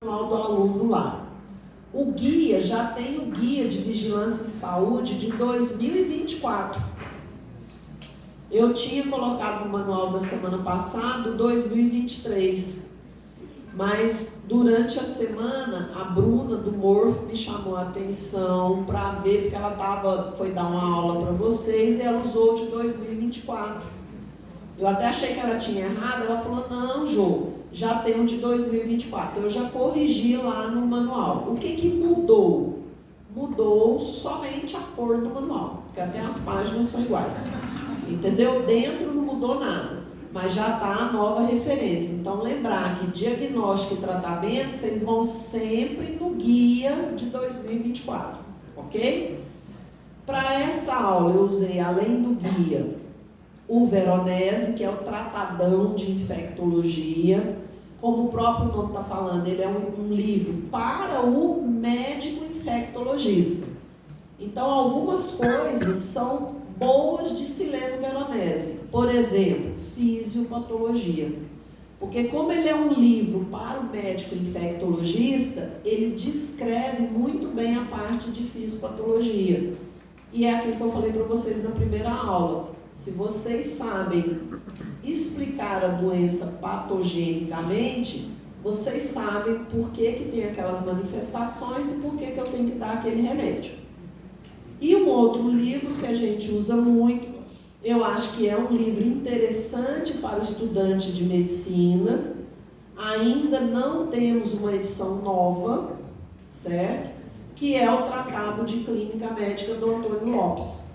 manual do aluno lá. O guia, já tem o guia de vigilância em saúde de 2024. Eu tinha colocado no manual da semana passada 2023. Mas durante a semana, a Bruna do Morfo me chamou a atenção para ver, porque ela foi dar uma aula para vocês e ela usou de 2024. Eu até achei que ela tinha errado, ela falou, não, Jô, já tem o de 2024. Eu já corrigi lá no manual. O que mudou? Mudou somente a cor do manual, porque até as páginas são iguais. Entendeu? Dentro não mudou nada, mas já está a nova referência. Então, lembrar que diagnóstico e tratamento, vocês vão sempre no guia de 2024, ok? Para essa aula, eu usei, além do guia, o Veronese, que é o tratadão de infectologia. Como o próprio nome está falando, ele é um livro para o médico infectologista. Então, algumas coisas são boas de se ler no Veronese. Por exemplo, fisiopatologia. Porque como ele é um livro para o médico infectologista, ele descreve muito bem a parte de fisiopatologia. E é aquilo que eu falei para vocês na primeira aula. Se vocês sabem explicar a doença patogenicamente, vocês sabem por que tem aquelas manifestações e por que eu tenho que dar aquele remédio. E um outro livro que a gente usa muito, eu acho que é um livro interessante para o estudante de medicina. Ainda não temos uma edição nova, certo? Que é o Tratado de Clínica Médica do Antônio Lopes.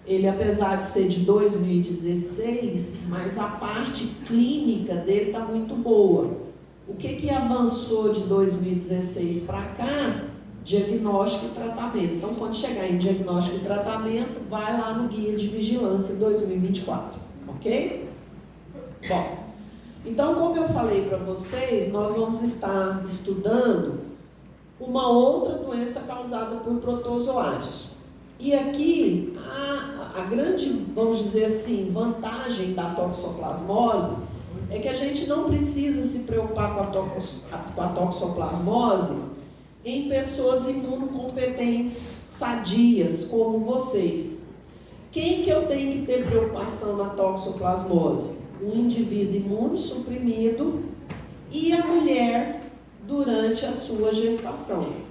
Ele, apesar de ser de 2016, mas a parte clínica dele está muito boa. O que avançou de 2016 para cá? Diagnóstico e tratamento. Então, quando chegar em diagnóstico e tratamento, vai lá no Guia de Vigilância 2024, ok? Bom, então, como eu falei para vocês, nós vamos estar estudando uma outra doença causada por protozoários. E aqui, a grande, vamos dizer assim, vantagem da toxoplasmose é que a gente não precisa se preocupar com a toxoplasmose em pessoas imunocompetentes, sadias, como vocês. Quem que eu tenho que ter preocupação na toxoplasmose? O indivíduo imunossuprimido e a mulher durante a sua gestação.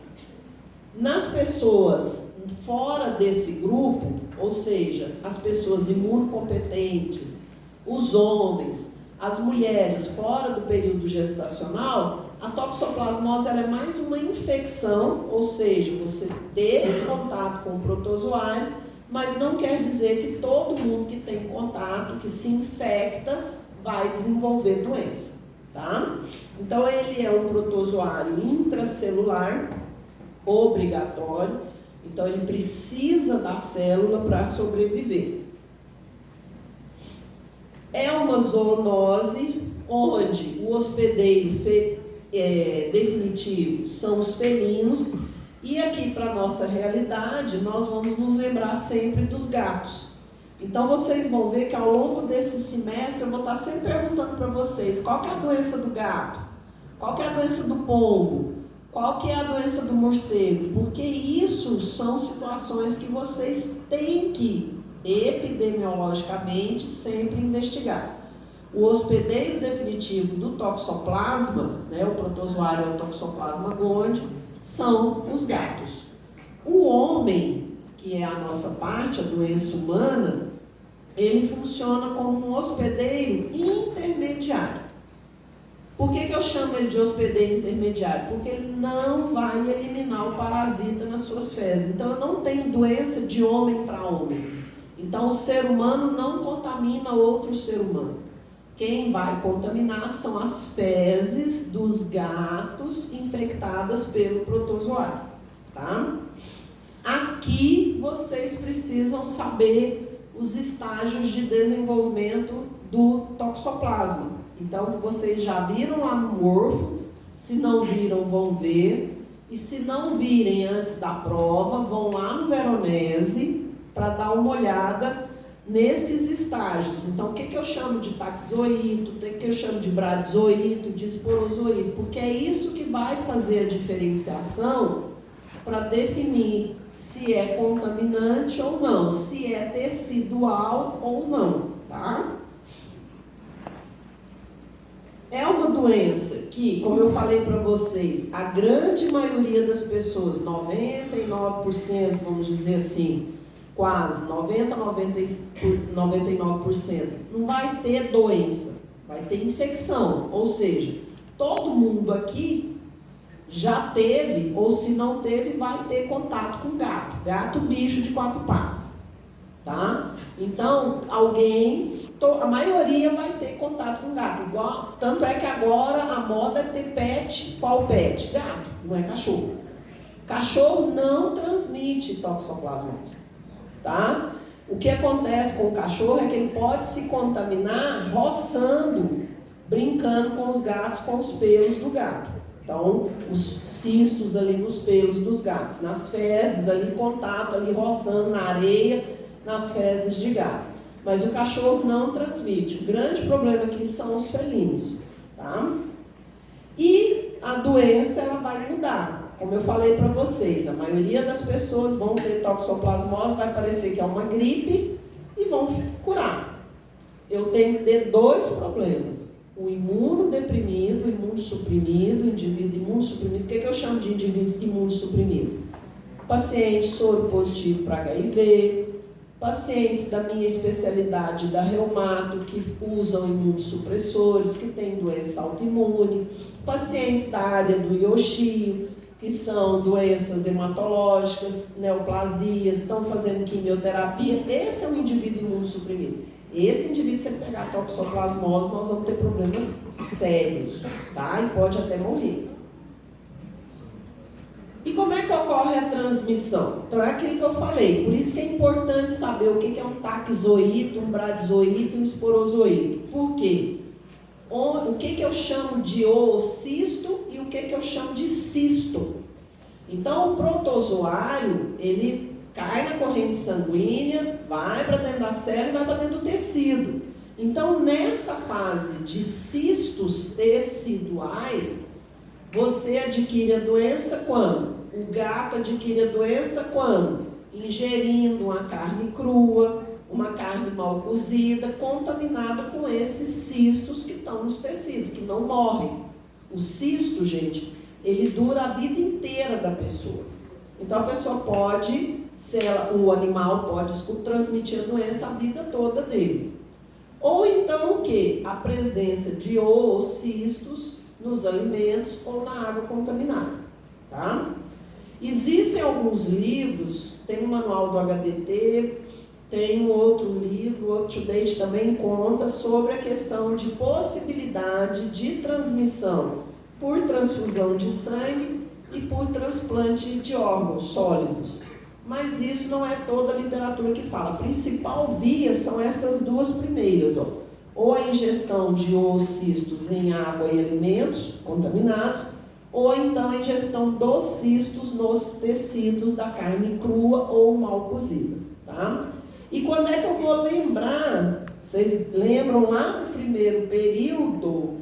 Nas pessoas fora desse grupo, ou seja, as pessoas imunocompetentes, os homens, as mulheres fora do período gestacional, a toxoplasmose ela é mais uma infecção, ou seja, você teve contato com o protozoário, mas não quer dizer que todo mundo que tem contato, que se infecta, vai desenvolver doença, tá? Então, ele é um protozoário intracelular, obrigatório, então ele precisa da célula para sobreviver. É uma zoonose onde o hospedeiro definitivo são os felinos, e aqui para a nossa realidade nós vamos nos lembrar sempre dos gatos. Então vocês vão ver que ao longo desse semestre eu vou estar sempre perguntando para vocês qual que é a doença do gato, qual que é a doença do pombo, qual que é a doença do morcego, porque isso são situações que vocês têm que epidemiologicamente sempre investigar. O hospedeiro definitivo do toxoplasma, né, o protozoário é o Toxoplasma gondii, são os gatos. O homem, que é a nossa parte, a doença humana, ele funciona como um hospedeiro intermediário. Por que eu chamo ele de hospedeiro intermediário? Porque ele não vai eliminar o parasita nas suas fezes. Então, eu não tenho doença de homem para homem. Então, o ser humano não contamina outro ser humano. Quem vai contaminar são as fezes dos gatos infectadas pelo protozoário, tá? Aqui vocês precisam saber os estágios de desenvolvimento do toxoplasma. Então, vocês já viram lá no Morfo, se não viram, vão ver. E se não virem antes da prova, vão lá no Veronese para dar uma olhada nesses estágios. Então, o que eu chamo de taxoíto, o que eu chamo de bradizoíto, de esporozoíto, porque é isso que vai fazer a diferenciação para definir se é contaminante ou não, se é tecidual ou não, tá? É uma doença que, como eu falei para vocês, a grande maioria das pessoas, 99%, vamos dizer assim, quase 99%, não vai ter doença, vai ter infecção. Ou seja, todo mundo aqui já teve, ou se não teve, vai ter contato com gato. Gato, bicho de 4 patas, tá? Então, a maioria vai ter contato com gato. Igual, tanto é que agora a moda é ter pet. Qual pet? Gato, não é cachorro. Cachorro não transmite toxoplasmose, tá? O que acontece com o cachorro é que ele pode se contaminar roçando, brincando com os gatos, com os pelos do gato. Então, os cistos ali nos pelos dos gatos, nas fezes ali, contato ali, roçando na areia, nas fezes de gato. Mas o cachorro não transmite. O grande problema aqui são os felinos, tá? E a doença, ela vai mudar. Como eu falei para vocês, a maioria das pessoas vão ter toxoplasmose, vai parecer que é uma gripe e vão curar. Eu tenho que ter 2 problemas. O imunodeprimido, o imunossuprimido, o indivíduo imunossuprimido. O que eu chamo de indivíduo imunossuprimido? Paciente soro positivo para HIV, pacientes da minha especialidade da reumato, que usam imunossupressores, que têm doença autoimune, pacientes da área do Yoshio, que são doenças hematológicas, neoplasias, estão fazendo quimioterapia. Esse é um indivíduo imunossuprimido. Esse indivíduo, se ele pegar toxoplasmose, nós vamos ter problemas sérios, tá? E pode até morrer. E como é que ocorre a transmissão? Então é aquilo que eu falei, por isso que é importante saber o que é um taxoíto, um bradizoíto e um esporozoíto. Por quê? O que eu chamo de oocisto e o que eu chamo de cisto. Então o protozoário, ele cai na corrente sanguínea, vai para dentro da célula e vai para dentro do tecido. Então nessa fase de cistos teciduais, você adquire a doença quando? O gato adquire a doença quando? Ingerindo uma carne crua, uma carne mal cozida, contaminada com esses cistos que estão nos tecidos, que não morrem. O cisto, gente, ele dura a vida inteira da pessoa. Então a pessoa pode, o animal pode transmitir a doença a vida toda dele. Ou então o quê? A presença de oocistos nos alimentos ou na água contaminada, tá? Existem alguns livros, tem o manual do HDT, tem um outro livro, o UpToDate também conta sobre a questão de possibilidade de transmissão por transfusão de sangue e por transplante de órgãos sólidos. Mas isso não é toda a literatura que fala. A principal via são essas 2 primeiras, ó. Ou a ingestão de oocistos em água e alimentos contaminados, ou então a ingestão dos cistos nos tecidos da carne crua ou mal cozida, tá? E quando é que eu vou lembrar? Vocês lembram lá no primeiro período,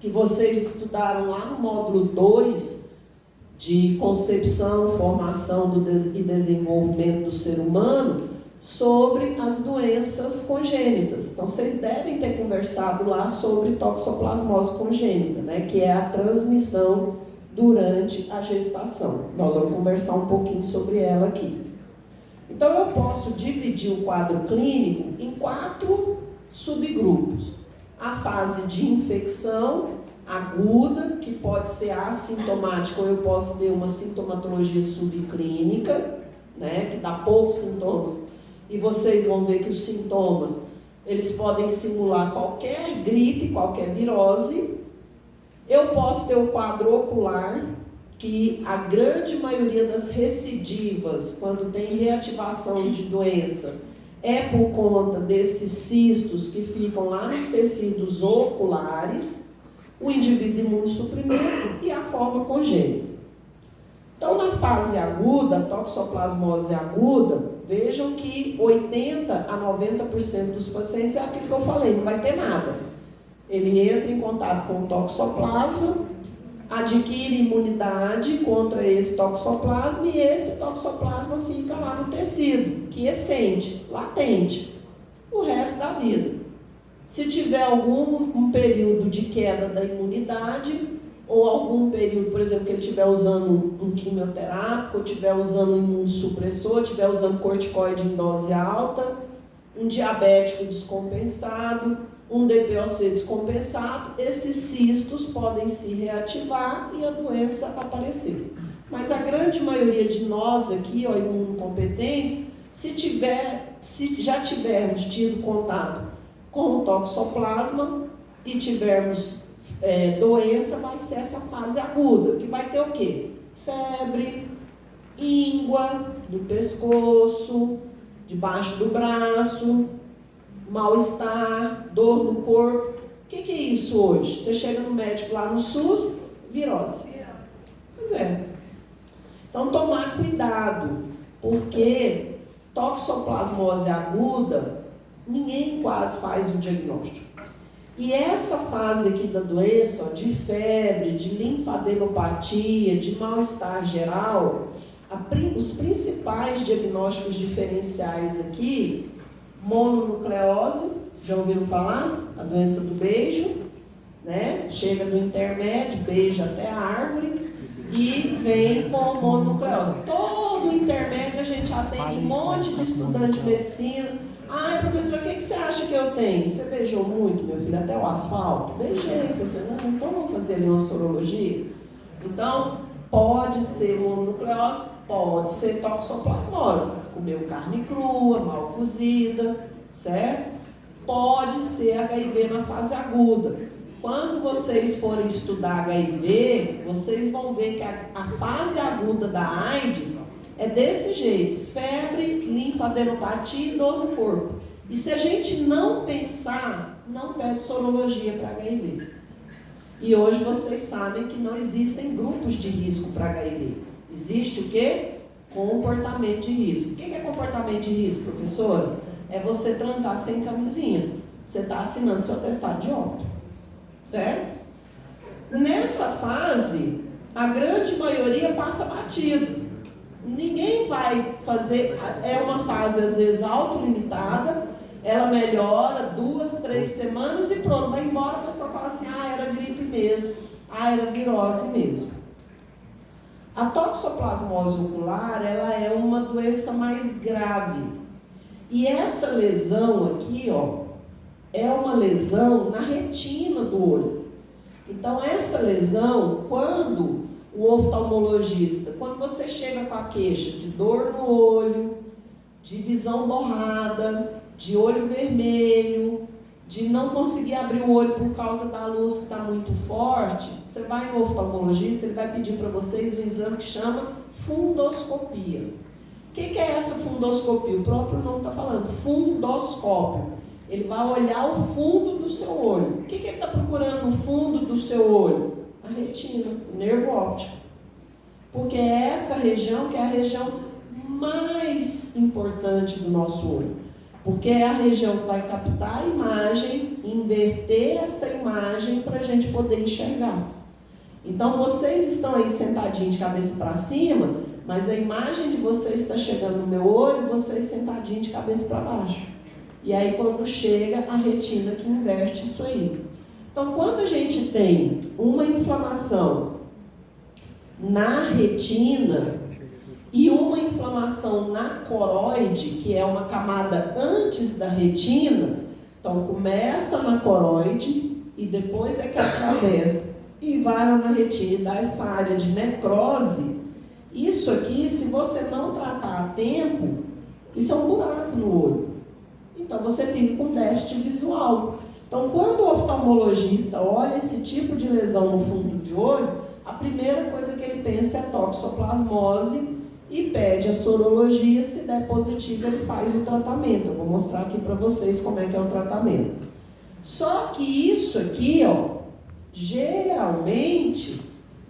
que vocês estudaram lá no módulo 2, de concepção, formação e desenvolvimento do ser humano, sobre as doenças congênitas. Então, vocês devem ter conversado lá sobre toxoplasmose congênita, né, que é a transmissão durante a gestação. Nós vamos conversar um pouquinho sobre ela aqui. Então, eu posso dividir o quadro clínico em 4 subgrupos. A fase de infecção aguda, que pode ser assintomática, ou eu posso ter uma sintomatologia subclínica, né, que dá poucos sintomas. E vocês vão ver que os sintomas, eles podem simular qualquer gripe, qualquer virose. Eu posso ter o quadro ocular, que a grande maioria das recidivas, quando tem reativação de doença, é por conta desses cistos que ficam lá nos tecidos oculares, o indivíduo imunossuprimido e a forma congênita. Então, na fase aguda, a toxoplasmose aguda, vejam que 80 a 90% dos pacientes é aquilo que eu falei, não vai ter nada. Ele entra em contato com o toxoplasma, adquire imunidade contra esse toxoplasma e esse toxoplasma fica lá no tecido, quiescente, latente, o resto da vida. Se tiver algum período de queda da imunidade, ou algum período, por exemplo, que ele estiver usando um quimioterápico, ou estiver usando um imunossupressor, estiver usando corticoide em dose alta, um diabético descompensado, um DPOC descompensado, esses cistos podem se reativar e a doença aparecer. Mas a grande maioria de nós aqui, ó, imunocompetentes, se já tivermos tido contato com o toxoplasma e tivermos doença, vai ser essa fase aguda, que vai ter o quê? Febre, íngua do pescoço, debaixo do braço, mal-estar, dor no corpo. O que é isso hoje? Você chega no médico lá no SUS, virose. Pois é. Então, tomar cuidado, porque toxoplasmose aguda, ninguém quase faz o diagnóstico. E essa fase aqui da doença, ó, de febre, de linfadenopatia, de mal-estar geral, os principais diagnósticos diferenciais aqui, mononucleose, já ouviram falar? A doença do beijo, né? Chega do intermédio, beija até a árvore e vem com mononucleose. Todo o intermédio a gente atende um monte de estudante de medicina. Ai, professor, o que você acha que eu tenho? Você beijou muito, meu filho, até o asfalto? Beijei, professor. Não, então vamos fazer ali uma sorologia? Então, pode ser mononucleose, pode ser toxoplasmose. Comeu carne crua, mal cozida, certo? Pode ser HIV na fase aguda. Quando vocês forem estudar HIV, vocês vão ver que a fase aguda da AIDS é desse jeito: febre, linfadenopatia e dor no corpo. E se a gente não pensar, não pede sorologia para HIV. E hoje vocês sabem que não existem grupos de risco para HIV. Existe o quê? Comportamento de risco. O que é comportamento de risco, professora? É você transar sem camisinha. Você está assinando seu atestado de óbito. Certo? Nessa fase, a grande maioria passa batido. Ninguém vai fazer, é uma fase às vezes autolimitada, ela melhora 2, 3 semanas e pronto, vai embora, a pessoa fala assim, era gripe mesmo, era virose mesmo. A toxoplasmose ocular, ela é uma doença mais grave. E essa lesão aqui, ó, é uma lesão na retina do olho. Então, essa lesão, quando o oftalmologista, quando você chega com a queixa de dor no olho, de visão borrada, de olho vermelho, de não conseguir abrir o olho por causa da luz que está muito forte, você vai no oftalmologista, ele vai pedir para vocês um exame que chama fundoscopia. O que é essa fundoscopia? O próprio nome está falando, fundoscópio. Ele vai olhar o fundo do seu olho. O que ele está procurando no fundo do seu olho? A retina, o nervo óptico. Porque é essa região que é a região mais importante do nosso olho. Porque é a região que vai captar a imagem, inverter essa imagem para a gente poder enxergar. Então, vocês estão aí sentadinhos de cabeça para cima, mas a imagem de vocês está chegando no meu olho, vocês sentadinhos de cabeça para baixo. E aí, quando chega, a retina que inverte isso aí. Então, quando a gente tem uma inflamação na retina e uma inflamação na coroide, que é uma camada antes da retina, então começa na coroide e depois é que atravessa e vai lá na retina e dá essa área de necrose. Isso aqui, se você não tratar a tempo, isso é um buraco no olho. Então você fica com déficit visual. Então, quando o oftalmologista olha esse tipo de lesão no fundo de olho, a primeira coisa que ele pensa é toxoplasmose e pede a sorologia. Se der positivo, ele faz o tratamento. Eu vou mostrar aqui para vocês como é que é o tratamento. Só que isso aqui, ó, geralmente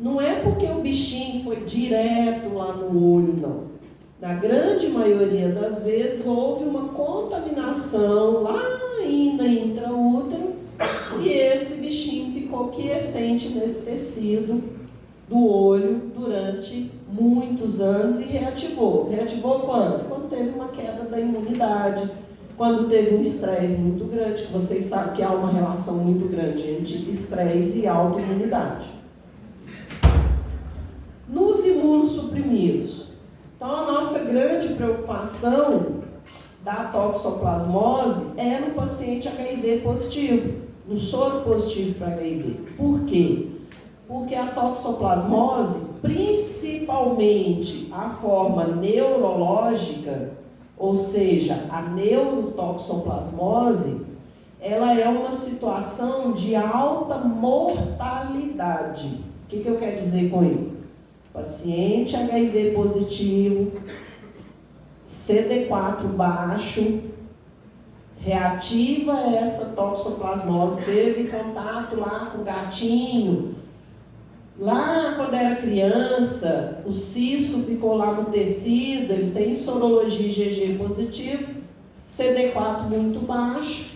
não é porque o bichinho foi direto lá no olho, não. Na grande maioria das vezes houve uma contaminação lá ainda intraútero e esse bichinho ficou quiescente nesse tecido do olho durante muitos anos e reativou. Reativou quando? Quando teve uma queda da imunidade, quando teve um estresse muito grande, que vocês sabem que há uma relação muito grande entre estresse e autoimunidade. Nos imunossuprimidos, então a nossa grande preocupação da toxoplasmose é no paciente HIV positivo, no soro positivo para HIV. Por quê? Porque a toxoplasmose, principalmente a forma neurológica, ou seja, a neurotoxoplasmose, ela é uma situação de alta mortalidade. O que eu quero dizer com isso? Paciente HIV positivo, CD4 baixo, reativa a essa toxoplasmose, teve contato lá com o gatinho, lá quando era criança, o cisto ficou lá no tecido, ele tem sorologia IgG positivo, CD4 muito baixo,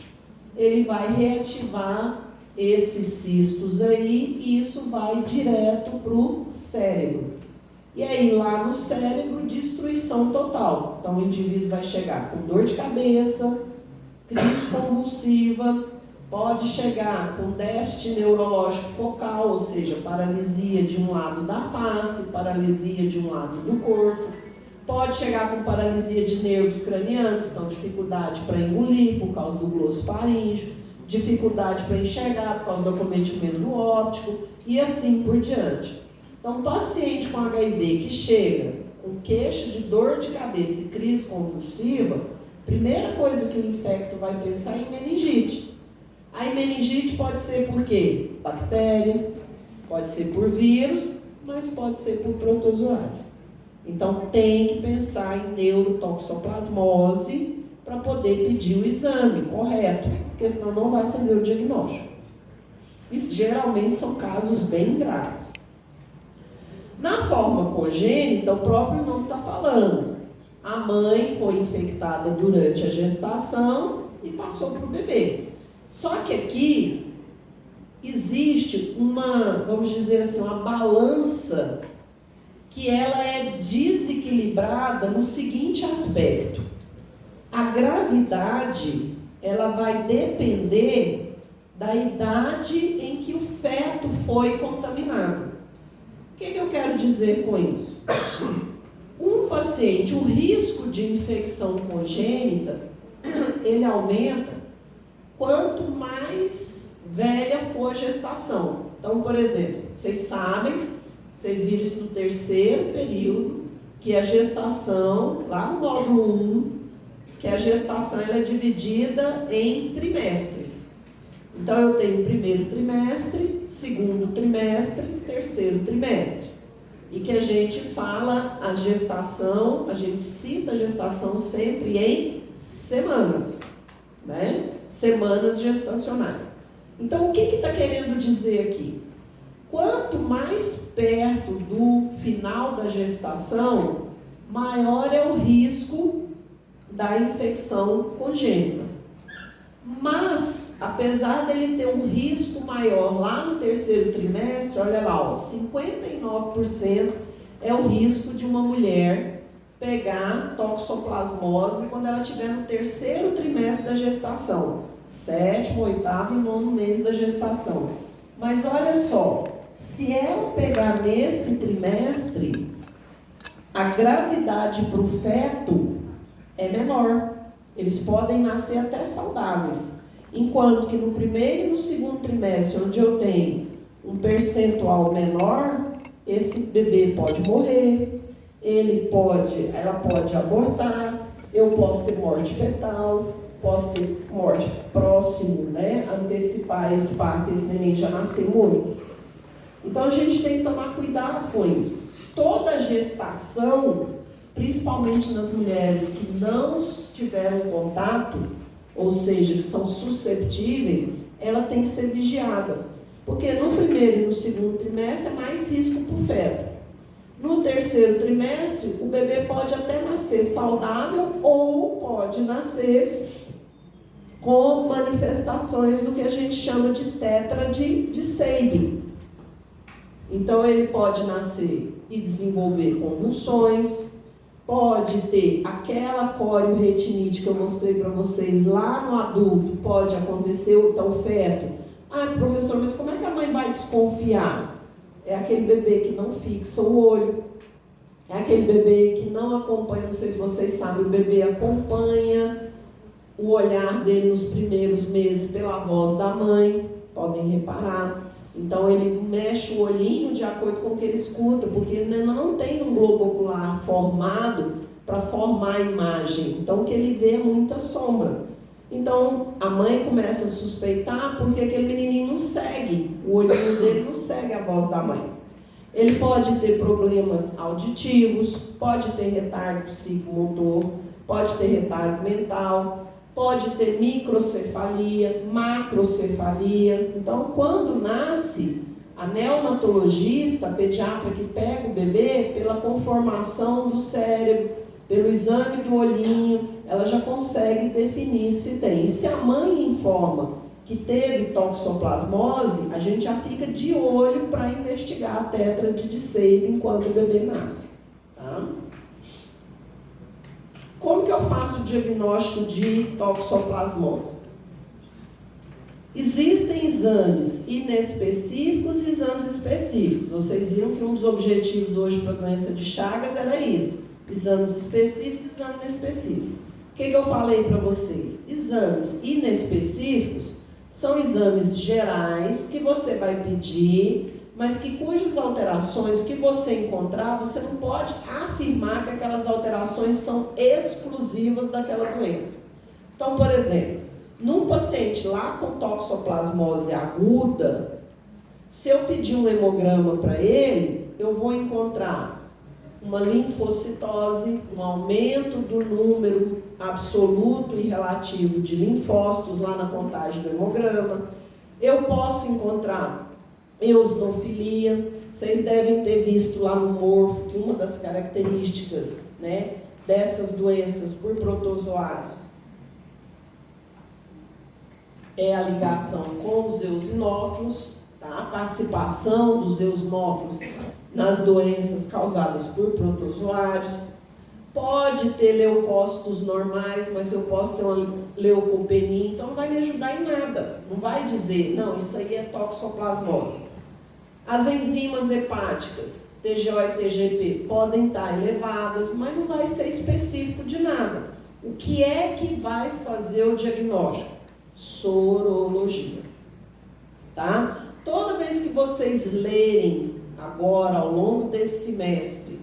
ele vai reativar esses cistos aí e isso vai direto para o cérebro. E aí lá no cérebro, destruição total. Então o indivíduo vai chegar com dor de cabeça, crise convulsiva, pode chegar com déficit neurológico focal, ou seja, paralisia de um lado da face, paralisia de um lado do corpo, pode chegar com paralisia de nervos cranianos, então dificuldade para engolir por causa do glossofaríngeo, dificuldade para enxergar por causa do acometimento óptico e assim por diante. Então, paciente com HIV que chega com queixa de dor de cabeça e crise convulsiva, primeira coisa que o infecto vai pensar é em meningite. A meningite pode ser por quê? Bactéria, pode ser por vírus, mas pode ser por protozoário. Então, tem que pensar em neurotoxoplasmose para poder pedir o exame correto, porque senão não vai fazer o diagnóstico. Isso geralmente são casos bem graves. Na forma congênita, o próprio nome está falando. A mãe foi infectada durante a gestação e passou para o bebê. Só que aqui existe uma, vamos dizer assim, uma balança que ela é desequilibrada no seguinte aspecto. A gravidade, ela vai depender da idade em que o feto foi contaminado. O que eu quero dizer com isso? Um paciente, o risco de infecção congênita, ele aumenta quanto mais velha for a gestação. Então, por exemplo, vocês sabem, vocês viram isso no terceiro período, que a gestação, lá no módulo 1, que a gestação ela é dividida em trimestres. Então, eu tenho primeiro trimestre, segundo trimestre, terceiro trimestre. E que a gente fala a gestação, a gente cita a gestação sempre em semanas, né? Semanas gestacionais. Então, o que está querendo dizer aqui? Quanto mais perto do final da gestação, maior é o risco da infecção congênita. Mas, apesar dele ter um risco maior lá no terceiro trimestre, olha lá, ó, 59% é o risco de uma mulher pegar toxoplasmose quando ela estiver no terceiro trimestre da gestação, 7º, 8º e 9º mês da gestação. Mas olha só, se ela pegar nesse trimestre, a gravidade para o feto é menor. Eles podem nascer até saudáveis. Enquanto que no primeiro e no segundo trimestre, onde eu tenho um percentual menor, esse bebê pode morrer, ela pode abortar, eu posso ter morte fetal, posso ter morte próximo, né? Antecipar esse parto, esse neném já nascer muito. Então a gente tem que tomar cuidado com isso. Toda gestação, principalmente nas mulheres que não tiveram contato, ou seja, que são susceptíveis, ela tem que ser vigiada. Porque no primeiro e no segundo trimestre é mais risco para o feto. No terceiro trimestre, o bebê pode até nascer saudável ou pode nascer com manifestações do que a gente chama de tétrade de Sabin. Então, ele pode nascer e desenvolver convulsões, pode ter aquela corioretinite que eu mostrei para vocês lá no adulto, pode acontecer o feto. Ah, professor, mas como é que a mãe vai desconfiar? É aquele bebê que não fixa o olho, é aquele bebê que não acompanha, não sei se vocês sabem, o bebê acompanha o olhar dele nos primeiros meses pela voz da mãe, podem reparar. Então ele mexe o olhinho de acordo com o que ele escuta, porque ele ainda não tem um globo ocular formado para formar a imagem. Então o que ele vê é muita sombra. Então a mãe começa a suspeitar porque aquele menininho não segue, o olhinho dele não segue a voz da mãe. Ele pode ter problemas auditivos, pode ter retardo psicomotor, pode ter retardo mental, pode ter microcefalia, macrocefalia. Então, quando nasce, a neonatologista, a pediatra que pega o bebê, pela conformação do cérebro, pelo exame do olhinho, ela já consegue definir se tem. E se a mãe informa que teve toxoplasmose, a gente já fica de olho para investigar a tétrade de Sabin quando o bebê nasce. Tá? Como que eu faço o diagnóstico de toxoplasmose? Existem exames inespecíficos e exames específicos. Vocês viram que um dos objetivos hoje para a doença de Chagas era isso. Exames específicos e exames inespecíficos. O que eu falei para vocês? Exames inespecíficos são exames gerais que você vai pedir, mas que cujas alterações que você encontrar, você não pode afirmar que aquelas alterações são exclusivas daquela doença. Então, por exemplo, num paciente lá com toxoplasmose aguda, se eu pedir um hemograma para ele, eu vou encontrar uma linfocitose, um aumento do número absoluto e relativo de linfócitos lá na contagem do hemograma. Eu posso encontrar eosinofilia. Vocês devem ter visto lá no morfo que uma das características, né, dessas doenças por protozoários é a ligação com os eosinófilos, tá? A participação dos eosinófilos nas doenças causadas por protozoários. Pode ter leucócitos normais, mas eu posso ter uma leucopenia, então não vai me ajudar em nada. Não vai dizer, não, isso aí é toxoplasmose. As enzimas hepáticas, TGO e TGP, podem estar elevadas, mas não vai ser específico de nada. O que é que vai fazer o diagnóstico? Sorologia. Tá? Toda vez que vocês lerem agora, ao longo desse semestre,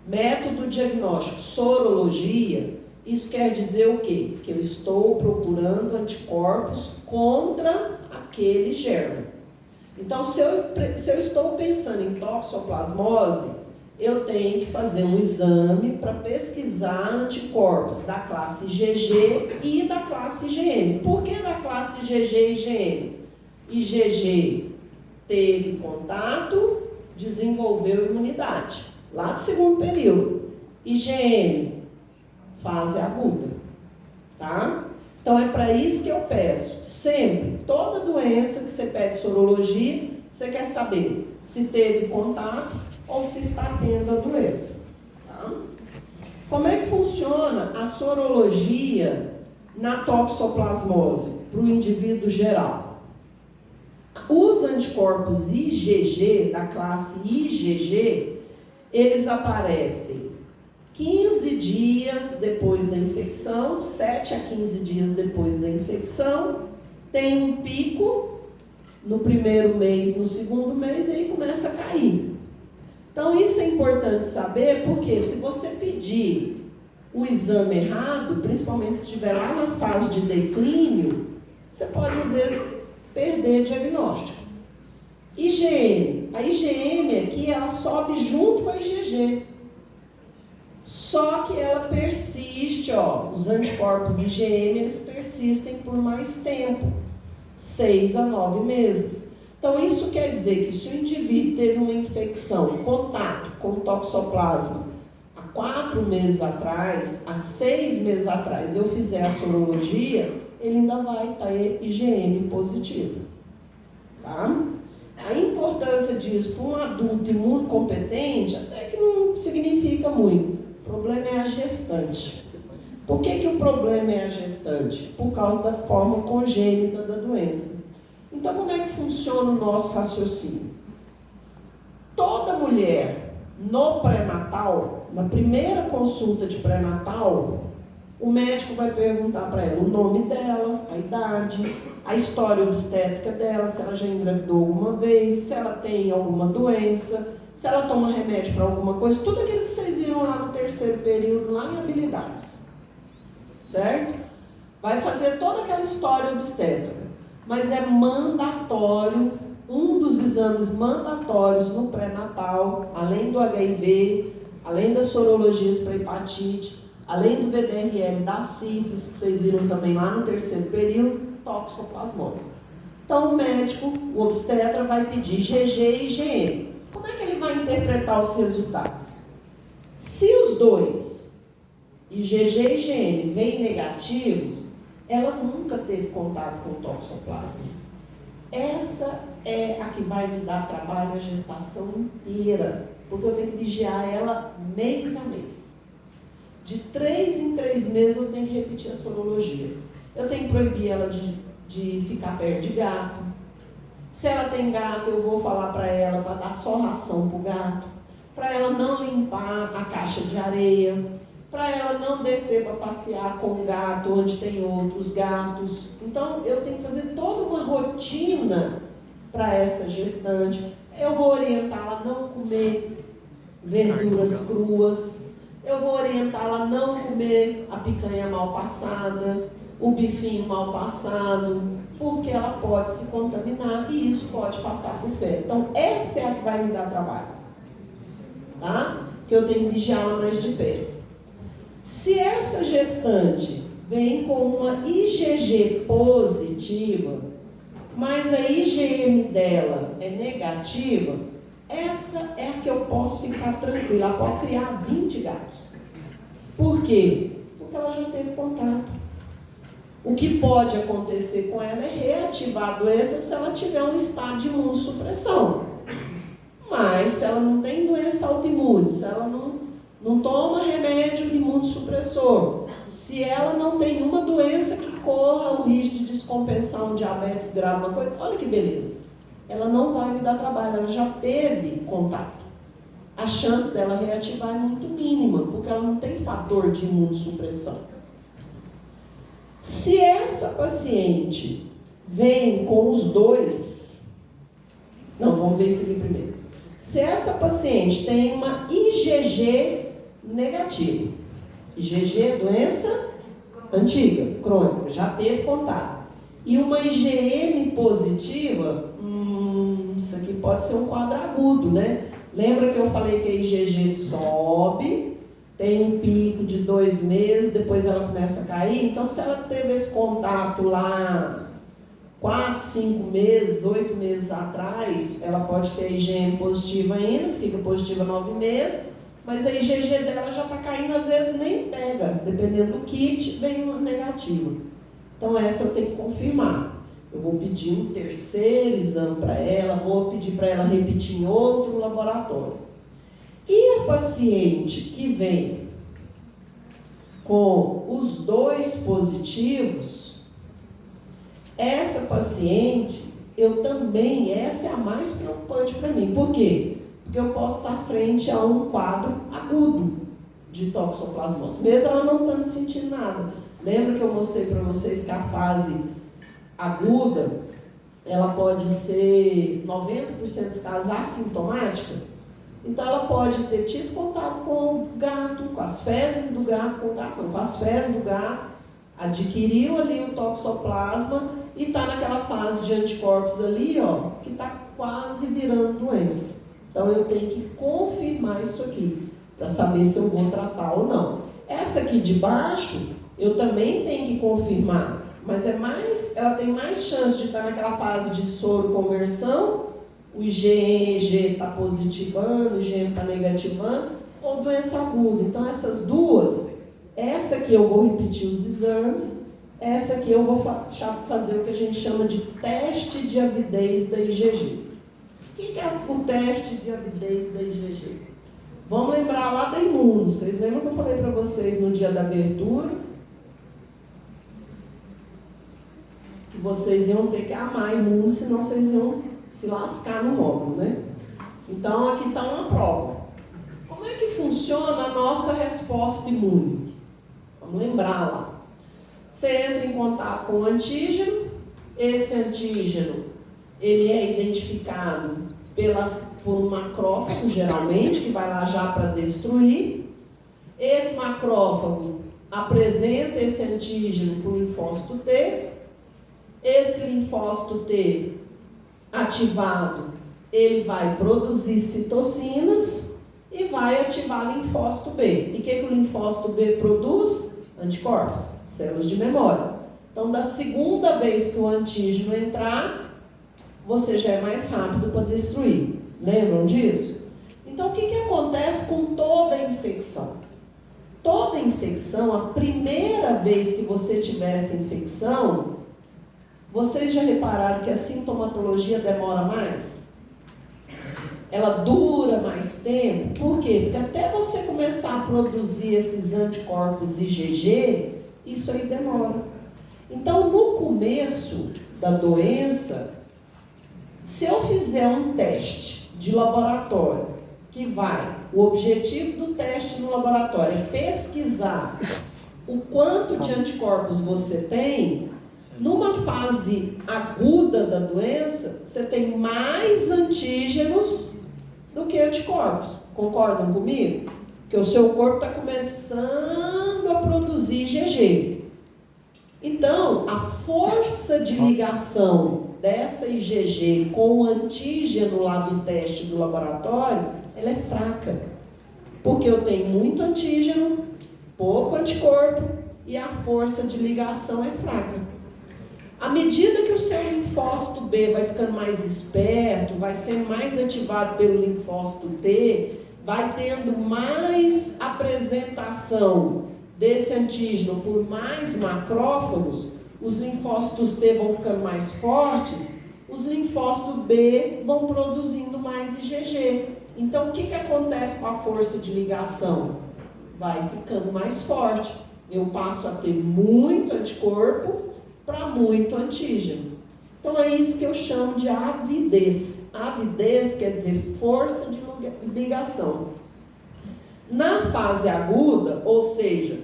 método diagnóstico, sorologia, isso quer dizer o quê? Que eu estou procurando anticorpos contra aquele germe. Então, se eu estou pensando em toxoplasmose, eu tenho que fazer um exame para pesquisar anticorpos da classe IgG e da classe IgM. Por que da classe IgG e IgM? IgG teve contato, desenvolveu imunidade. Lá do segundo período. IgM, fase aguda. Tá? Então é para isso que eu peço. Sempre, toda doença que você pede sorologia, você quer saber se teve contato ou se está tendo a doença. Tá? Como é que funciona a sorologia na toxoplasmose para o indivíduo geral? Os anticorpos IgG, da classe IgG, eles aparecem 15 dias depois da infecção, 7 a 15 dias depois da infecção, tem um pico no primeiro mês, no segundo mês, e aí começa a cair. Então isso é importante saber, porque se você pedir o exame errado, principalmente se estiver lá na fase de declínio, você pode às vezes perder diagnóstico. IgM. A IgM aqui, ela sobe junto com a IgG. Só que ela persiste, ó, os anticorpos IgM, eles persistem por mais tempo, 6 a 9 meses. Então, isso quer dizer que se o indivíduo teve uma infecção, contato com toxoplasma, há 4 meses atrás, há 6 meses atrás, eu fizer a sorologia, ele ainda vai ter IgM positivo. Tá? A importância disso para um adulto imunocompetente até que não significa muito. O problema é a gestante. Por que o problema é a gestante? Por causa da forma congênita da doença. Então, como é que funciona o nosso raciocínio? Toda mulher no pré-natal, na primeira consulta de pré-natal, o médico vai perguntar para ela o nome dela, a idade, a história obstétrica dela, se ela já engravidou alguma vez, se ela tem alguma doença, se ela toma remédio para alguma coisa, tudo aquilo que vocês viram lá no terceiro período, lá em habilidades. Certo? Vai fazer toda aquela história obstétrica. Mas é mandatório, um dos exames mandatórios no pré-natal, além do HIV, além das sorologias para hepatite, além do VDRL da sífilis, que vocês viram também lá no terceiro período, toxoplasmose. Então o médico, o obstetra, vai pedir IgG e IgM. Como é que ele vai interpretar os resultados? Se os dois, IgG e IgM, vêm negativos, ela nunca teve contato com o toxoplasma. Essa é a que vai me dar trabalho a gestação inteira, porque eu tenho que vigiar ela mês a mês. De 3 em 3 meses eu tenho que repetir a sorologia. Eu tenho que proibir ela de ficar perto de gato. Se ela tem gato, eu vou falar para ela para dar só ração para o gato, para ela não limpar a caixa de areia, para ela não descer para passear com o gato onde tem outros gatos. Então, eu tenho que fazer toda uma rotina para essa gestante. Eu vou orientá-la a não comer verduras cruas. Eu vou orientá-la a não comer a picanha mal passada, o bifinho mal passado, porque ela pode se contaminar e isso pode passar por feto. Então, essa é a que vai me dar trabalho. Tá? Que eu tenho que vigiá-la mais de perto. Se essa gestante vem com uma IgG positiva, mas a IgM dela é negativa, essa é a que eu posso ficar tranquila. Ela pode criar 20 gatos. Por quê? Porque ela já teve contato. O que pode acontecer com ela é reativar a doença se ela tiver um estado de imunossupressão. Mas se ela não tem doença autoimune, se ela não toma remédio imunossupressor, se ela não tem uma doença que corra o risco de descompensar um diabetes grave, uma coisa, olha que beleza. Ela não vai me dar trabalho, ela já teve contato. A chance dela reativar é muito mínima, porque ela não tem fator de imunossupressão. Se essa paciente vem com os dois, não, vamos ver isso aqui primeiro. Se essa paciente tem uma IgG negativa, IgG é doença antiga, crônica, já teve contato, e uma IgM positiva, isso aqui pode ser um quadro agudo, né? Lembra que eu falei que a IgG sobe, tem um pico de 2 meses, depois ela começa a cair? Então, se ela teve esse contato lá 4, 5 meses, 8 meses atrás, ela pode ter a IgM positiva ainda, que fica positiva 9 meses, mas a IgG dela já está caindo, às vezes nem pega, dependendo do kit, vem uma negativa. Então, essa eu tenho que confirmar. Eu vou pedir um terceiro exame para ela, vou pedir para ela repetir em outro laboratório. E a paciente que vem com os 2 positivos, essa paciente, eu também, essa é a mais preocupante para mim. Por quê? Porque eu posso estar frente a um quadro agudo de toxoplasmose, mesmo ela não estando sentindo nada. Lembra que eu mostrei para vocês que a fase aguda, ela pode ser 90% dos casos assintomática? Então ela pode ter tido contato com o gato, com as fezes do gato, com as fezes do gato, adquiriu ali o toxoplasma e está naquela fase de anticorpos ali, ó, que está quase virando doença. Então eu tenho que confirmar isso aqui, para saber se eu vou tratar ou não. Essa aqui de baixo, eu também tenho que confirmar, mas ela tem mais chance de estar naquela fase de soro conversão, o IgG está positivando, o IgM está negativando, ou doença aguda. Então essas duas, essa aqui eu vou repetir os exames, essa aqui eu vou fazer o que a gente chama de teste de avidez da IgG. O que é o teste de avidez da IgG? Vamos lembrar lá da imuno. Vocês lembram que eu falei para vocês no dia da abertura? Que vocês iam ter que amar a imuno, senão vocês iam se lascar no módulo, né? Então aqui está uma prova. Como é que funciona a nossa resposta imune? Vamos lembrar lá. Você entra em contato com o antígeno, esse antígeno ele é identificado por um macrófago, geralmente, que vai lá já para destruir. Esse macrófago apresenta esse antígeno para o linfócito T. Esse linfócito T ativado, ele vai produzir citocinas e vai ativar linfócito B. E o que o linfócito B produz? Anticorpos, células de memória. Então, da segunda vez que o antígeno entrar, você já é mais rápido para destruir. Lembram disso? Então, o que acontece com toda infecção? Toda infecção, a primeira vez que você tiver essa infecção, vocês já repararam que a sintomatologia demora mais? Ela dura mais tempo? Por quê? Porque até você começar a produzir esses anticorpos IgG, isso aí demora. Então, no começo da doença, se eu fizer um teste de laboratório, o objetivo do teste no laboratório é pesquisar o quanto de anticorpos você tem, numa fase aguda da doença, você tem mais antígenos do que anticorpos. Concordam comigo? Porque o seu corpo está começando a produzir IgG. Então, a força de ligação dessa IgG com o antígeno lá do teste do laboratório, ela é fraca. Porque eu tenho muito antígeno, pouco anticorpo e a força de ligação é fraca. À medida que o seu linfócito B vai ficando mais esperto, vai sendo mais ativado pelo linfócito T, vai tendo mais apresentação desse antígeno por mais macrófagos, os linfócitos T vão ficando mais fortes, os linfócitos B vão produzindo mais IgG. Então, o que acontece com a força de ligação? Vai ficando mais forte. Eu passo a ter muito anticorpo para muito antígeno. Então, é isso que eu chamo de avidez. Avidez quer dizer força de ligação. Na fase aguda, ou seja,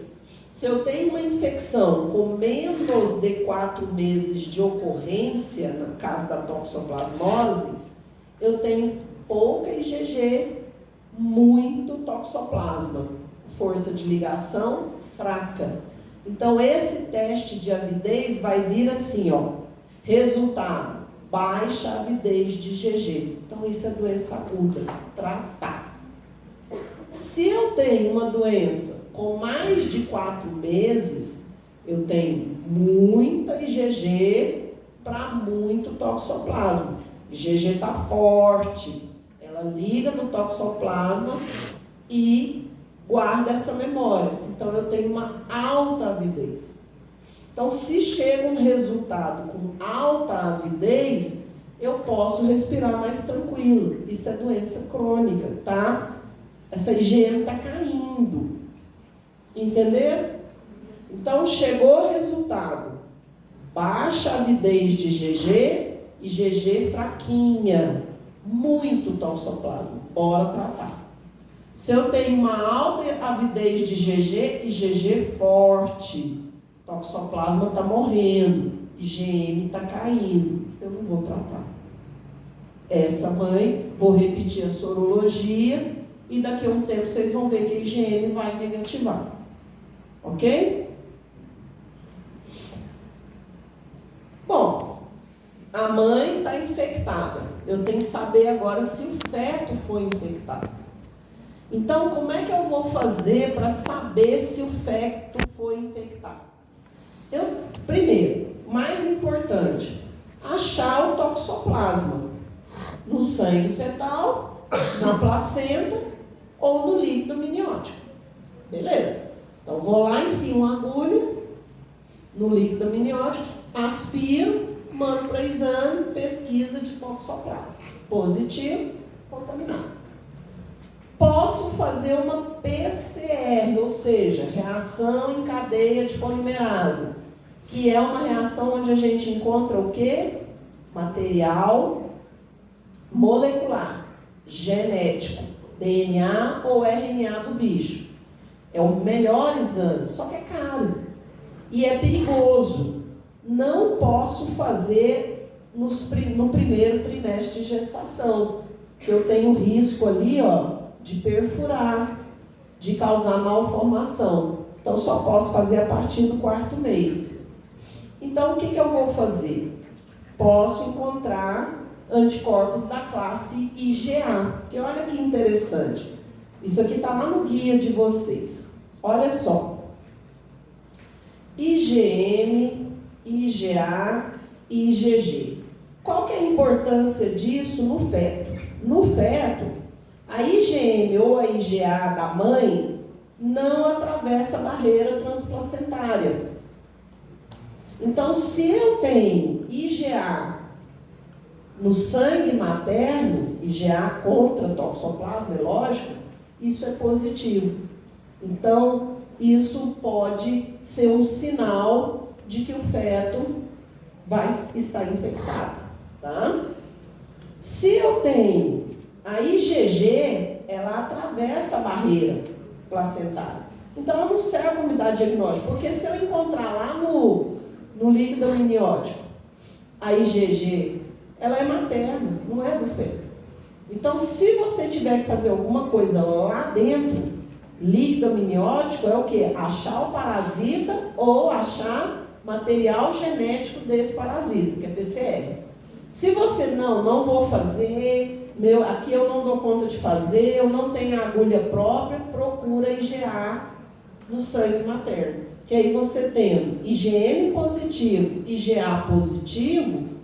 se eu tenho uma infecção com menos de 4 meses de ocorrência, no caso da toxoplasmose, eu tenho pouca IgG, muito toxoplasma, força de ligação fraca. Então, esse teste de avidez vai vir assim, ó, resultado, baixa avidez de IgG. Então, isso é doença aguda, tratar. Se eu tenho uma doença com mais de 4 meses, eu tenho muita IgG para muito toxoplasma. IgG está forte, ela liga no toxoplasma e guarda essa memória. Então, eu tenho uma alta avidez. Então, se chega um resultado com alta avidez, eu posso respirar mais tranquilo. Isso é doença crônica, tá? Essa IgM está caindo. Entenderam? Então, chegou o resultado. Baixa avidez de IgG, IgG fraquinha. Muito toxoplasma. Bora tratar. Se eu tenho uma alta avidez de IgG, IgG forte. Toxoplasma está morrendo. IgM está caindo. Eu não vou tratar. Essa mãe, vou repetir a sorologia e daqui a um tempo vocês vão ver que a IgM vai negativar. Ok? Bom, a mãe está infectada. Eu tenho que saber agora se o feto foi infectado. Então, como é que eu vou fazer para saber se o feto foi infectado? Primeiro, mais importante, achar o toxoplasma no sangue fetal, na placenta ou no líquido amniótico. Beleza? Então, vou lá, enfio uma agulha no líquido amniótico, aspiro, mando para exame, pesquisa de toxoplasma. Positivo, contaminado. Posso fazer uma PCR, ou seja, reação em cadeia de polimerase, que é uma reação onde a gente encontra o quê? Material molecular, genético, DNA ou RNA do bicho. É o melhor exame, só que é caro e é perigoso. Não posso fazer no primeiro trimestre de gestação. Eu tenho risco ali, ó, de perfurar, de causar malformação. Então, só posso fazer a partir do 4º mês. Então, o que eu vou fazer? Posso encontrar anticorpos da classe IgA. Porque olha que interessante. Isso aqui está lá no guia de vocês. Olha só. IgM, IgA e IgG. Qual que é a importância disso no feto? No feto, a IgM ou a IgA da mãe não atravessa a barreira transplacentária. Então, se eu tenho IgA no sangue materno, IgA contra toxoplasma, é lógico, isso é positivo. Então, isso pode ser um sinal de que o feto vai estar infectado, tá? Se eu tenho a IgG, ela atravessa a barreira placentária. Então, ela não serve para me dar diagnóstico, porque se eu encontrar lá no líquido amniótico a IgG, ela é materna, não é do feto. Então, se você tiver que fazer alguma coisa lá dentro, líquido amniótico é o quê? Achar o parasita ou achar material genético desse parasita, que é PCR. Se você não vou fazer, aqui eu não dou conta de fazer, eu não tenho agulha própria, procura IgA no sangue materno. Que aí você tendo IgM positivo, IgA positivo,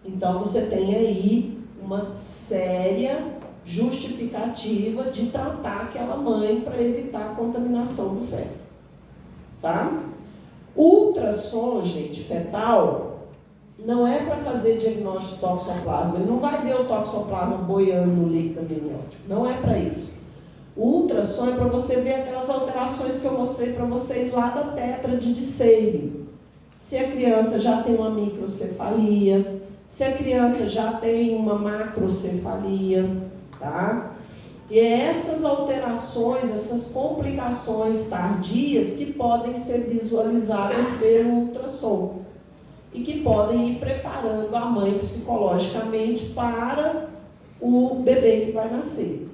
então você tem aí uma séria justificativa de tratar aquela mãe para evitar a contaminação do feto. Tá? Ultrassom, gente, fetal, não é para fazer diagnóstico de toxoplasma. Ele não vai ver o toxoplasma boiando no líquido amniótico. Não é para isso. O ultrassom é para você ver aquelas alterações que eu mostrei para vocês lá da tétrade de Sabin. Se a criança já tem uma microcefalia, se a criança já tem uma macrocefalia, tá? E é essas alterações, essas complicações tardias que podem ser visualizadas pelo ultrassom e que podem ir preparando a mãe psicologicamente para o bebê que vai nascer.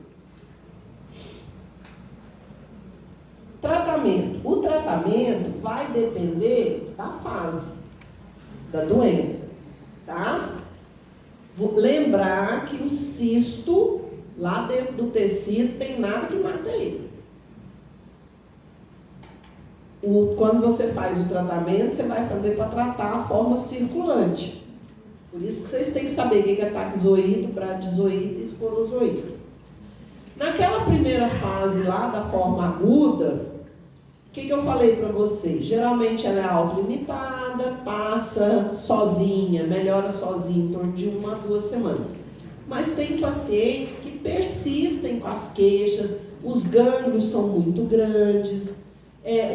Tratamento. O tratamento vai depender da fase da doença, tá? Vou lembrar que o cisto lá dentro do tecido tem nada que mata ele. Quando você faz o tratamento, você vai fazer para tratar a forma circulante. Por isso que vocês têm que saber o que é taxoído, bradizoído e esporozoído. Naquela primeira fase lá da forma aguda, o que eu falei para vocês? Geralmente ela é autolimitada, passa sozinha, melhora sozinha em torno de 1 a 2 semanas. Mas tem pacientes que persistem com as queixas, os gânglios são muito grandes,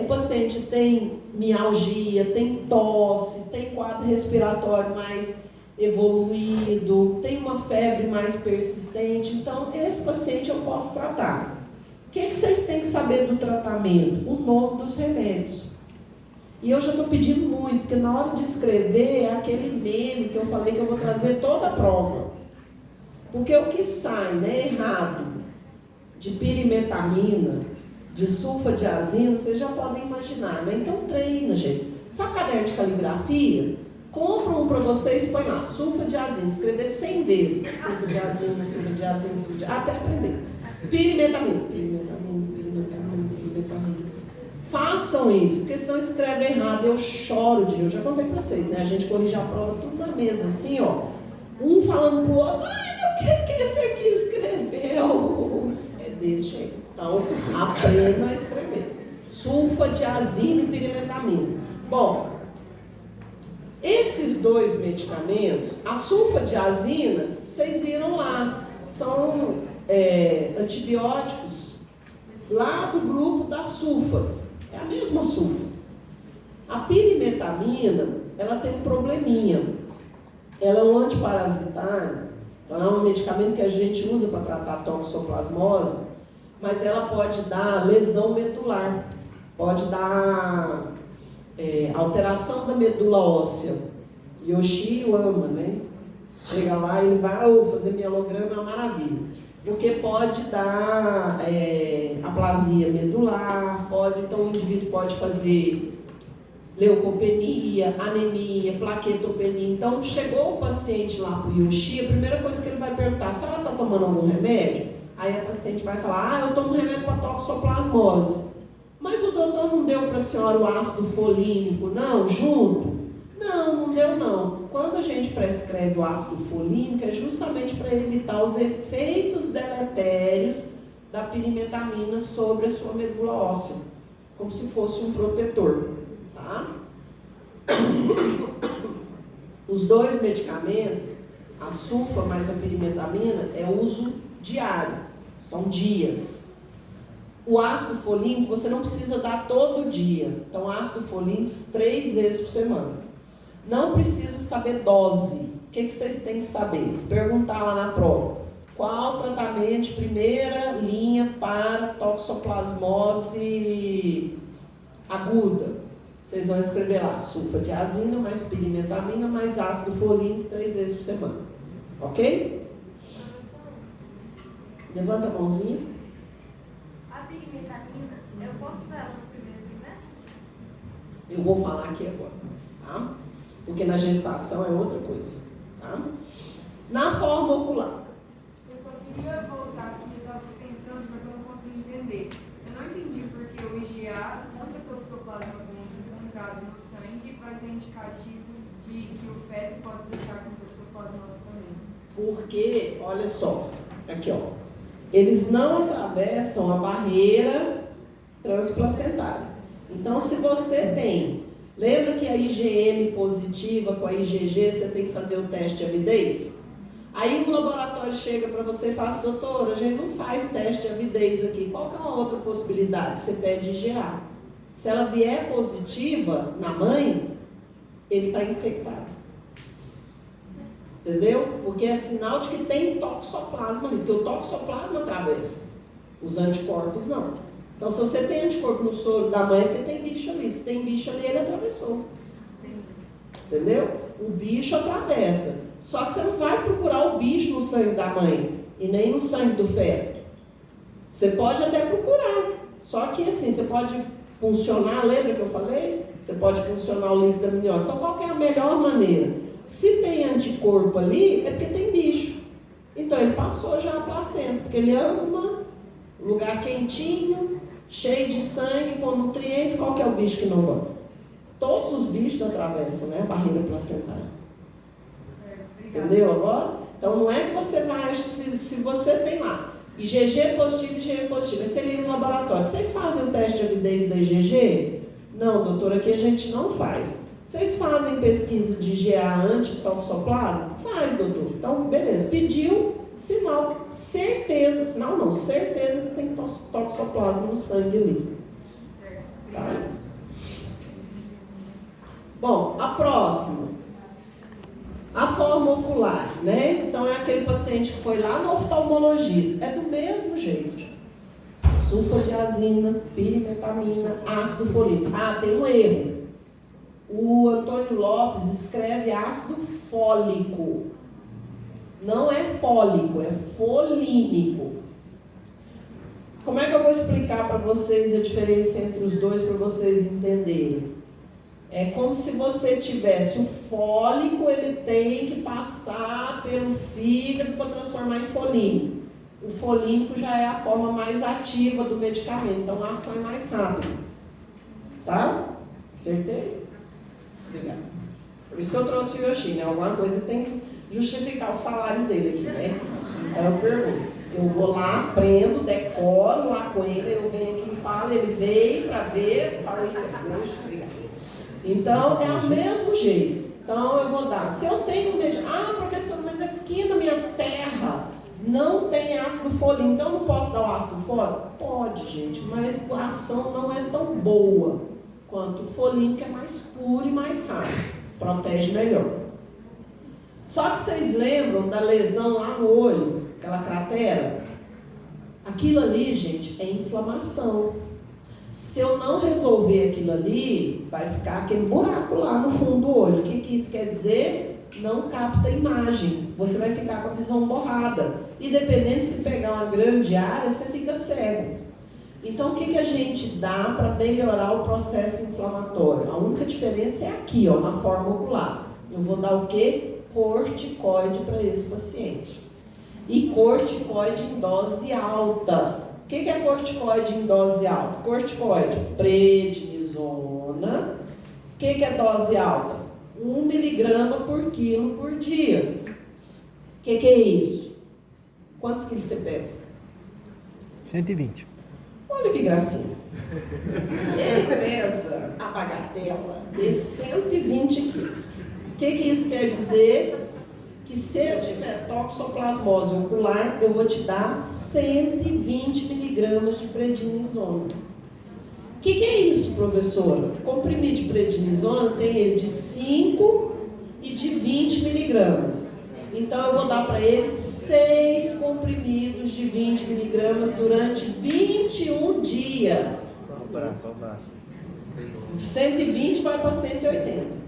o paciente tem mialgia, tem tosse, tem quadro respiratório mais evoluído, tem uma febre mais persistente. Então, esse paciente eu posso tratar. O que vocês têm que saber do tratamento? O nome dos remédios. E eu já estou pedindo muito, porque na hora de escrever é aquele meme que eu falei que eu vou trazer toda a prova. Porque o que sai, né, errado, de pirimetamina, de sulfadiazina, vocês já podem imaginar, né? Então treina, gente. Sabe caderno de caligrafia? Compra um para vocês e põe lá, sulfadiazina, escrever 100 vezes. Sulfadiazina, sulfadiazina, sulfadiazina, até aprender. Pirimetamina. façam isso, porque senão escreve errado, eu choro de eu já contei pra vocês, né? A gente corrige a prova tudo na mesa, assim, ó. Um falando pro outro, ai, o que esse aqui escreveu? É desse jeito. Então, aprenda a escrever. Sulfadiazina e pirimetamina. Bom, esses dois medicamentos, a sulfadiazina, vocês viram lá, são antibióticos lá do grupo das sulfas. É a mesma sulfa. A pirimetamina, ela tem um probleminha. Ela é um antiparasitário, então é um medicamento que a gente usa para tratar a toxoplasmose, mas ela pode dar lesão medular, pode dar alteração da medula óssea. Yoshio ama, né? Chega lá e ele vai fazer mielograma, é uma maravilha. Porque pode dar aplasia medular, então o indivíduo pode fazer leucopenia, anemia, plaquetopenia. Então, chegou o paciente lá para o Yoshi, a primeira coisa que ele vai perguntar, se ela está tomando algum remédio? Aí a paciente vai falar, eu tomo remédio para toxoplasmose. Mas o doutor não deu para a senhora o ácido folínico, não, junto? Não deu não. Quando a gente prescreve o ácido folínico, é justamente para evitar os efeitos deletérios da pirimetamina sobre a sua medula óssea, como se fosse um protetor. Tá? Os dois medicamentos, a sulfa mais a pirimetamina, é uso diário, são dias. O ácido folínico você não precisa dar todo dia, então ácido folínico 3 vezes por semana. Não precisa saber dose. O que vocês têm que saber? Se perguntar lá na prova, qual tratamento de primeira linha para toxoplasmose aguda? Vocês vão escrever lá, sulfadiazina, mais pirimetamina, mais ácido folínico 3 vezes por semana. Ok? Levanta a mãozinha. A pirimetamina, eu posso usar ela no primeiro trimestre? Eu vou falar aqui agora, tá? Porque na gestação é outra coisa, tá? Na forma ocular. Eu só queria voltar aqui, eu estava pensando, só que eu não consegui entender. Eu não entendi porque o IgA contra toxoplasma encontrado no sangue vai ser indicativo de que o feto pode estar com toxoplasmose também. Porque, olha só, aqui ó, eles não atravessam a barreira transplacentária. Então, se você tem, lembra que a IgM positiva com a IgG, você tem que fazer o teste de avidez? Aí o laboratório chega para você e fala assim, doutor, a gente não faz teste de avidez aqui, qual que é uma outra possibilidade? Você pede IgA. Se ela vier positiva na mãe, ele está infectado. Entendeu? Porque é sinal de que tem toxoplasma ali, porque o toxoplasma atravessa. Os anticorpos não. Então, se você tem anticorpo no soro da mãe, é porque tem bicho ali. Se tem bicho ali, ele atravessou. Entendeu? O bicho atravessa. Só que você não vai procurar o bicho no sangue da mãe e nem no sangue do feto. Você pode até procurar. Só que assim, você pode funcionar, lembra que eu falei? Você pode funcionar o líquido amniótico. Então, qual que é a melhor maneira? Se tem anticorpo ali, é porque tem bicho. Então, ele passou já a placenta, porque ele ama lugar quentinho, cheio de sangue, com nutrientes. Qual que é o bicho que não gosta? Todos os bichos atravessam, né, a barreira placentária. Entendeu agora? Então, não é que você vai, se você tem lá IgG positivo e IgG positivo, aí você liga no laboratório, vocês fazem o teste de avidez da IgG? Não, doutor, aqui a gente não faz. Vocês fazem pesquisa de IgA anti-toxoplasma? Faz, doutor. Então, beleza, pediu, sinal, certeza, sinal não, certeza que tem toxoplasma no sangue ali. Tá? Bom, a próxima. A forma ocular, né? Então, é aquele paciente que foi lá no oftalmologista. É do mesmo jeito. Sulfadiazina, pirimetamina, ácido folínico. Ah, tem um erro. O Antônio Lopes escreve ácido fólico. Não é fólico, é folínico. Como é que eu vou explicar para vocês a diferença entre os dois para vocês entenderem? É como se você tivesse o fólico, ele tem que passar pelo fígado para transformar em folínico. O folínico já é a forma mais ativa do medicamento, então a ação é mais rápida. Tá? Acertei? Obrigada. Por isso que eu trouxe o Yoshi, né? Alguma coisa tem que justificar o salário dele aqui, né? Aí eu pergunto. Eu vou lá, aprendo, decoro lá com ele, eu venho aqui e falo, ele veio para ver, fala isso aqui, obrigada. Então, é o mesmo jeito. Então, eu vou dar. Se eu tenho professor, mas aqui na minha terra não tem ácido fólico, então eu não posso dar o ácido fólico? Pode, gente, mas a ação não é tão boa quanto o folico, que é mais puro e mais rápido. Protege melhor. Só que vocês lembram da lesão lá no olho, aquela cratera? Aquilo ali, gente, é inflamação. Se eu não resolver aquilo ali, vai ficar aquele buraco lá no fundo do olho. O que isso quer dizer? Não capta a imagem. Você vai ficar com a visão borrada. E dependendo se pegar uma grande área, você fica cego. Então, o que a gente dá para melhorar o processo inflamatório? A única diferença é aqui, ó, na forma ocular. Eu vou dar o quê? Corticoide para esse paciente. E corticoide em dose alta. O que é corticoide em dose alta? Corticoide, prednisona. O que é dose alta? 1 miligrama por quilo por dia. O que é isso? Quantos quilos você pesa? 120. Olha que gracinha. Ele pesa a bagatela de 120 quilos. O que isso quer dizer? Que se eu tiver toxoplasmose ocular, eu vou te dar 120 miligramas de prednisona. O que é isso, professora? Comprimido de prednisona tem ele de 5 e de 20 miligramas. Então, eu vou dar para ele 6 comprimidos de 20 miligramas durante 21 dias. Só o braço. 120 vai para 180.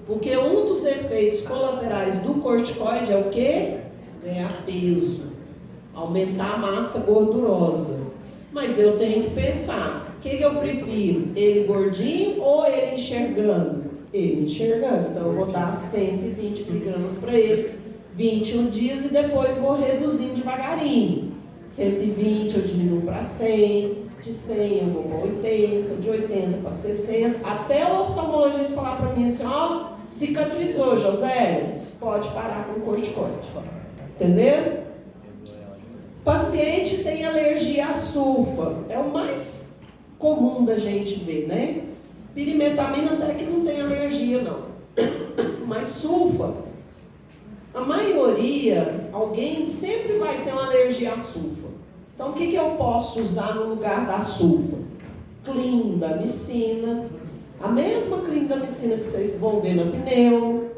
Porque um dos efeitos colaterais do corticoide é o quê? Ganhar peso, aumentar a massa gordurosa. Mas eu tenho que pensar, o que eu prefiro? Ele gordinho ou ele enxergando? Ele enxergando. Então eu vou dar 120 miligramas para ele, 21 dias, e depois vou reduzindo devagarinho. 120 eu diminuo para 100, de 100 eu vou para 80, de 80 para 60, até o oftalmologista falar para mim assim, ó, cicatrizou, José, pode parar com o corticoide. Entendeu? Paciente tem alergia à sulfa, é o mais comum da gente ver, né? Pirimetamina até que não tem alergia, não. Mas sulfa, a maioria, alguém sempre vai ter uma alergia à sulfa. Então, o que eu posso usar no lugar da sulfa? Clindamicina, a mesma clindamicina que vocês vão ver na pneu,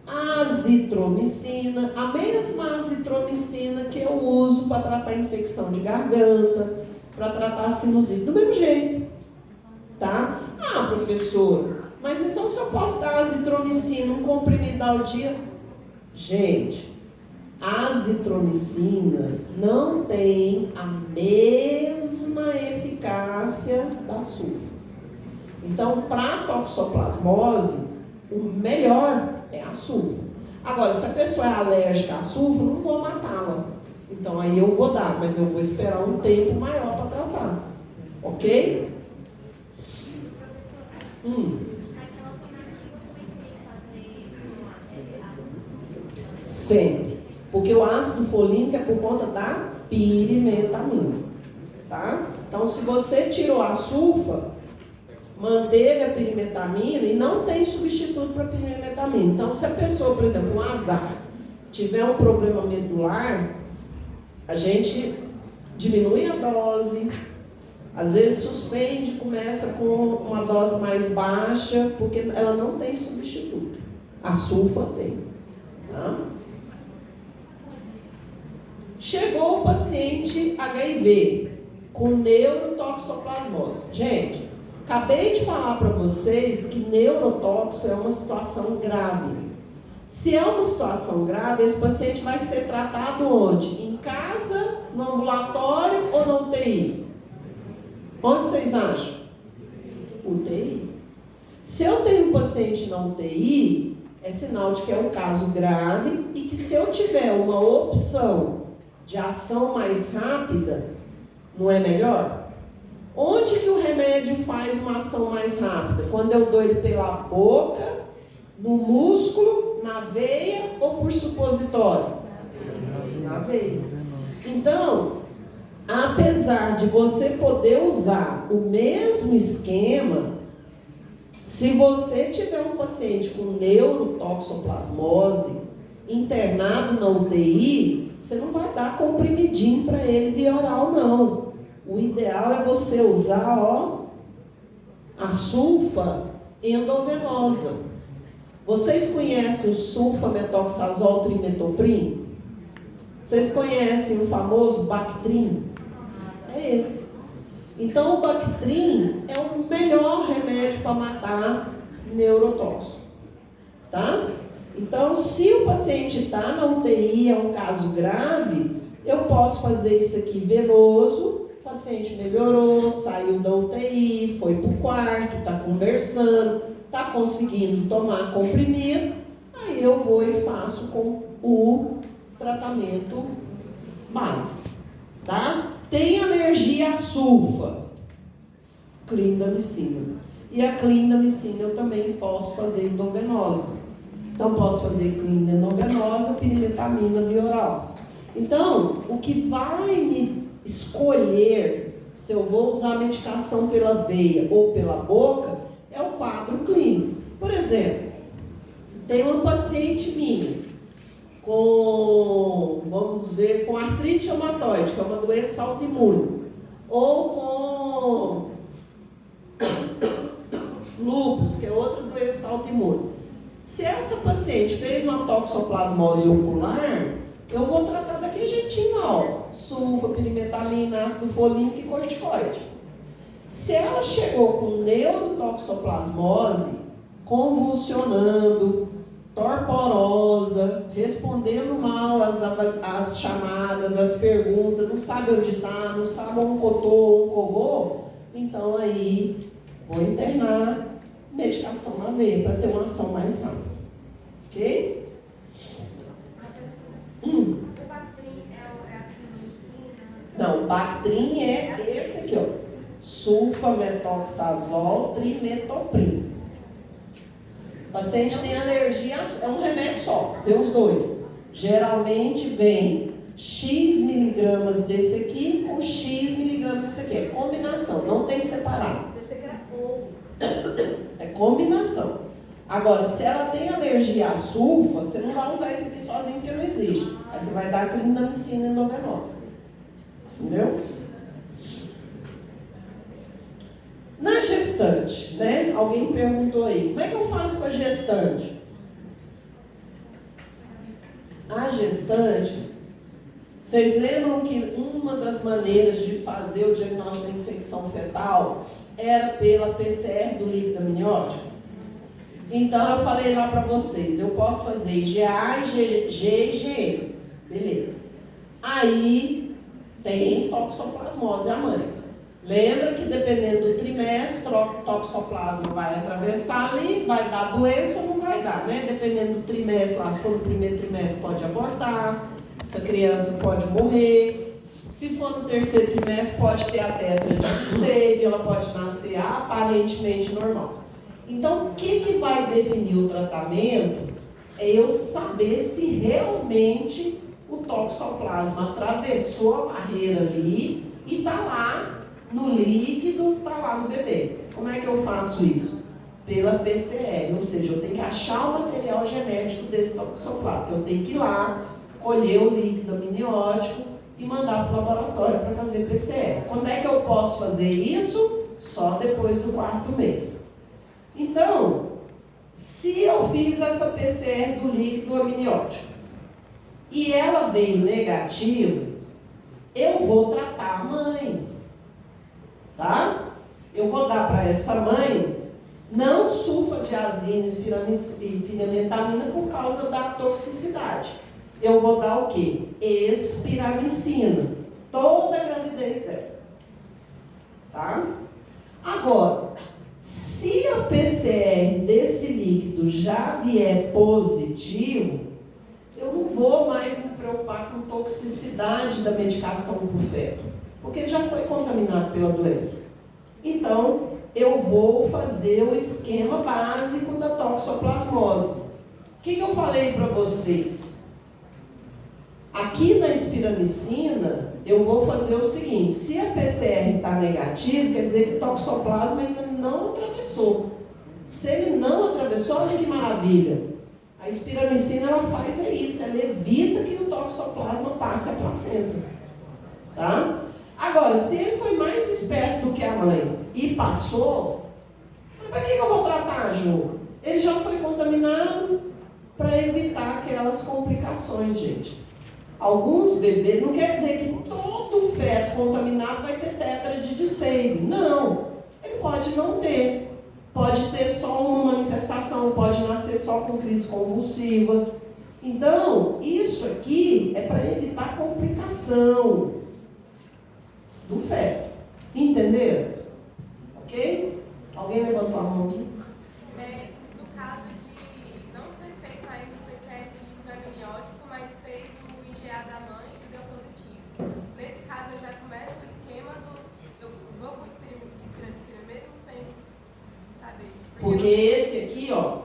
azitromicina, a mesma azitromicina que eu uso para tratar infecção de garganta, para tratar sinusite, do mesmo jeito, tá? Ah, professor, mas então se eu posso dar azitromicina, um comprimido ao dia? Gente, a azitromicina não tem a mesma eficácia da sulfa. Então, para toxoplasmose, o melhor é a sulfa. Agora, se a pessoa é alérgica à sulfa, não vou matá-la. Então, aí eu vou dar, mas eu vou esperar um tempo maior para tratar. Ok? Sempre. Porque o ácido folínico é por conta da pirimetamina. Tá? Então, se você tirou a sulfa, manteve a pirimetamina e não tem substituto para a pirimetamina. Então, se a pessoa, por exemplo, um azar, tiver um problema medular, a gente diminui a dose, às vezes suspende, começa com uma dose mais baixa, porque ela não tem substituto. A sulfa tem. Tá? Chegou o paciente HIV com neurotoxoplasmose. Gente, acabei de falar para vocês que neurotóxico é uma situação grave. Se é uma situação grave, esse paciente vai ser tratado onde? Em casa, no ambulatório ou na UTI? Onde vocês acham? UTI. Se eu tenho um paciente na UTI, é sinal de que é um caso grave e que se eu tiver uma opção de ação mais rápida, não é melhor? Onde que o remédio faz uma ação mais rápida? Quando eu dou ele pela boca, no músculo, na veia ou por supositório? Na veia. Então, apesar de você poder usar o mesmo esquema, se você tiver um paciente com neurotoxoplasmose internado na UTI, você não vai dar comprimidinho para ele via oral, não. O ideal é você usar, a sulfa endovenosa. Vocês conhecem o sulfametoxazol trimetoprim? Vocês conhecem o famoso Bactrim? É esse. Então o Bactrim é o melhor remédio para matar neurotóxico. Tá? Então, se o paciente está na UTI, é um caso grave, eu posso fazer isso aqui venoso. O paciente melhorou, saiu da UTI, foi para o quarto, está conversando, está conseguindo tomar comprimido, aí eu vou e faço com o tratamento básico, tá? Tem alergia à sulfa, clindamicina. E a clindamicina eu também posso fazer endovenosa. Então, posso fazer clínica endovenosa, pirimetamina bioral. Então, o que vai me escolher se eu vou usar a medicação pela veia ou pela boca é o quadro clínico. Por exemplo, tem uma paciente minha com, vamos ver, com artrite reumatoide, que é uma doença autoimune, ou com lúpus, que é outra doença autoimune. Se essa paciente fez uma toxoplasmose ocular, eu vou tratar daquele jeitinho, sulfa, pirimetamina, ácido folínico e corticoide. Se ela chegou com neurotoxoplasmose, convulsionando, torporosa, respondendo mal às chamadas, às perguntas, não sabe onde está, não sabe um cotô, um covô, então aí vou internar medicação na veia para ter uma ação mais rápida. Ok? O Bactrim é a clindamicina? Não, o Bactrim é esse aqui, sulfametoxazol trimetoprim. O paciente tem alergia, é um remédio só, tem os dois. Geralmente vem X miligramas desse aqui com X miligramas desse aqui. É combinação, não tem separado. É combinação. Agora, se ela tem alergia à sulfa, você não vai usar esse aqui sozinho porque não existe. Aí você vai dar a clindamicina endovenosa. Entendeu? Na gestante, né? Alguém perguntou aí, como é que eu faço com a gestante? A gestante, vocês lembram que uma das maneiras de fazer o diagnóstico da infecção fetal era pela PCR do líquido amniótico? Então eu falei lá para vocês, eu posso fazer IgA, G e IgM, beleza. Aí tem toxoplasmose, a mãe. Lembra que dependendo do trimestre, o toxoplasma vai atravessar ali, vai dar doença ou não vai dar, né? Dependendo do trimestre, lá se for no primeiro trimestre pode abortar, essa criança pode morrer. Se for no terceiro trimestre pode ter a tetra de Seib, ela pode nascer aparentemente normal. Então, o que vai definir o tratamento é eu saber se realmente o toxoplasma atravessou a barreira ali e está lá no líquido, está lá no bebê. Como é que eu faço isso? Pela PCR, ou seja, eu tenho que achar o material genético desse toxoplasma. Eu tenho que ir lá, colher o líquido amniótico e mandar para o laboratório para fazer PCR. Quando é que eu posso fazer isso? Só depois do 4º mês. Então, se eu fiz essa PCR do líquido amniótico e ela veio negativa, eu vou tratar a mãe, tá? Eu vou dar para essa mãe não sulfadiazina e pirimetamina por causa da toxicidade. Eu vou dar o quê? Espiramicina, toda a gravidez dela, tá? Agora, se a PCR desse líquido já vier positivo, eu não vou mais me preocupar com toxicidade da medicação para o feto, porque ele já foi contaminado pela doença. Então, eu vou fazer o esquema básico da toxoplasmose. O que eu falei para vocês? Aqui na espiramicina, eu vou fazer o seguinte: se a PCR está negativa, quer dizer que o toxoplasma ainda não atravessou. Se ele não atravessou, olha que maravilha. A espiramicina, ela faz isso, ela evita que o toxoplasma passe a placenta. Tá? Agora, se ele foi mais esperto do que a mãe e passou, para que eu vou tratar, Ju? Ele já foi contaminado para evitar aquelas complicações, gente. Alguns bebês, não quer dizer que todo feto contaminado vai ter tétrade de Sayre. Não, ele pode não ter. Pode ter só uma manifestação, pode nascer só com crise convulsiva. Então, isso aqui é para evitar complicação do feto. Entenderam? Ok? Alguém levantou a mão aqui? No caso de não ter feito ainda o PCR clínico amniótico, mas fez o IgA da mãe e deu positivo. Nesse caso, eu já começo o esquema do... Eu vou com espiramicina mesmo sem saber. Porque esse aqui, ó,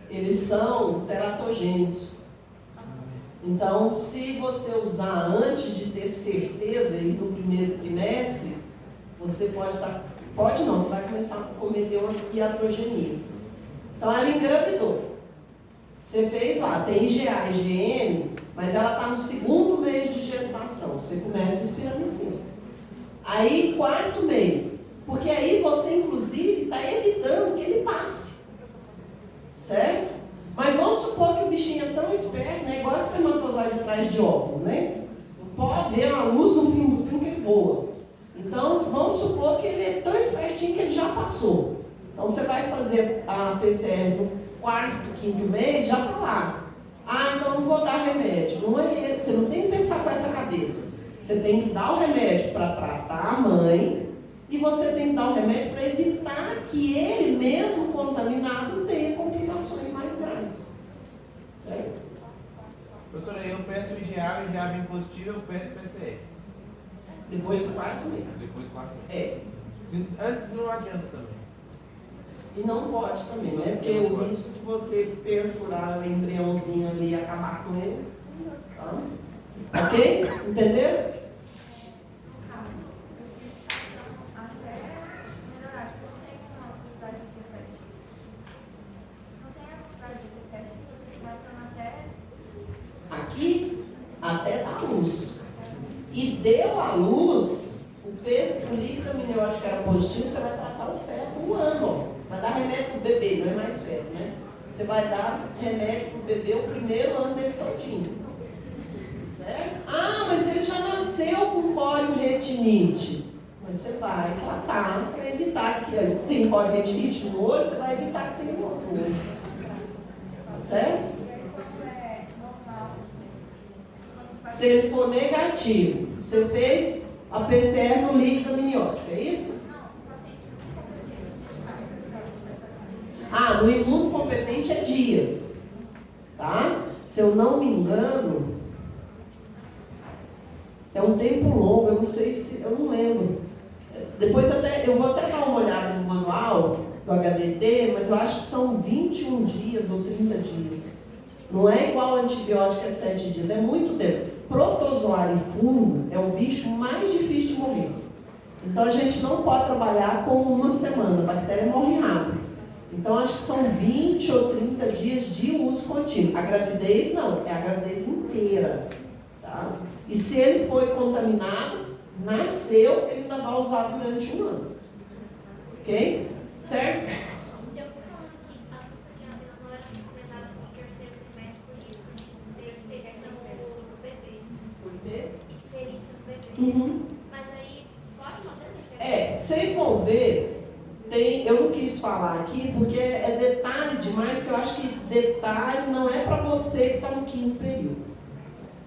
eles são teratogênicos. Então, se você usar antes de ter certeza aí do primeiro trimestre, você pode estar... Pode não, você vai começar a cometer uma iatrogenia. Então, ela engravidou. Você fez lá, tem IgA, IgM, mas ela está no segundo mês de gestação. Você começa a espiramicina. Aí, 4º mês. Porque aí você, inclusive, está evitando que ele passe. Certo? Mas vamos supor que o bichinho é tão esperto, né? Igual espermatozoide atrás de óculos, né? Pode ver a luz no fim do túnel que ele voa. Então, vamos supor que ele é tão espertinho que ele já passou. Então, você vai fazer a PCR no 4º, 5º mês, já está lá. Ah, então não vou dar remédio. Não é, você não tem que pensar com essa cabeça. Você tem que dar o remédio para tratar a mãe e você tem que dar o remédio para evitar que ele, mesmo contaminado, tenha complicações mais graves. Certo? Professora, eu peço o IgA vem positivo, eu peço PCR. Depois do 4º mês. Depois do 4º mês. É. Antes não adianta também. E não pode também, não é? Porque o risco de você perfurar o embriãozinho ali e acabar com ele. Tá? Ok? Entendeu? Aqui, até dar luz. E deu a luz, o líquido amniótico era positivo, você vai tratar o feto 1 ano. Ó. Vai dar remédio para o bebê, não é mais feto, né? Você vai dar remédio para o bebê o primeiro ano dele todinho. Certo? Ah, mas ele já nasceu com polioretinite. Mas você vai tratar para evitar que tem polioretinite no olho, você vai evitar que tenha no outro olho. Tá certo? Se ele for negativo, você fez a PCR no líquido amniótico, é isso? Ah, no imunocompetente é dias, tá? Se eu não me engano, é um tempo longo, eu não sei se, eu não lembro. Depois eu vou até dar uma olhada no manual do HDT, mas eu acho que são 21 dias ou 30 dias. Não é igual ao antibiótico, é 7 dias, é muito tempo. Protozoário e fungo é o bicho mais difícil de morrer. Então a gente não pode trabalhar com 1 semana, a bactéria morre rápido. Então acho que são 20 ou 30 dias de uso contínuo. A gravidez não, é a gravidez inteira. Tá? E se ele foi contaminado, nasceu, ele ainda vai usar durante 1 ano. Ok? Certo? Eu fui falando que a sulfadiazina não era recomendada no 3º trimestre por isso. Tem icterícia no bebê. Por quê? Icterícia no bebê. Uhum. Mas aí, pode manter, Vocês vão ver, eu não quis falar aqui porque é detalhe demais, que eu acho que detalhe não é para você que está no 5º período.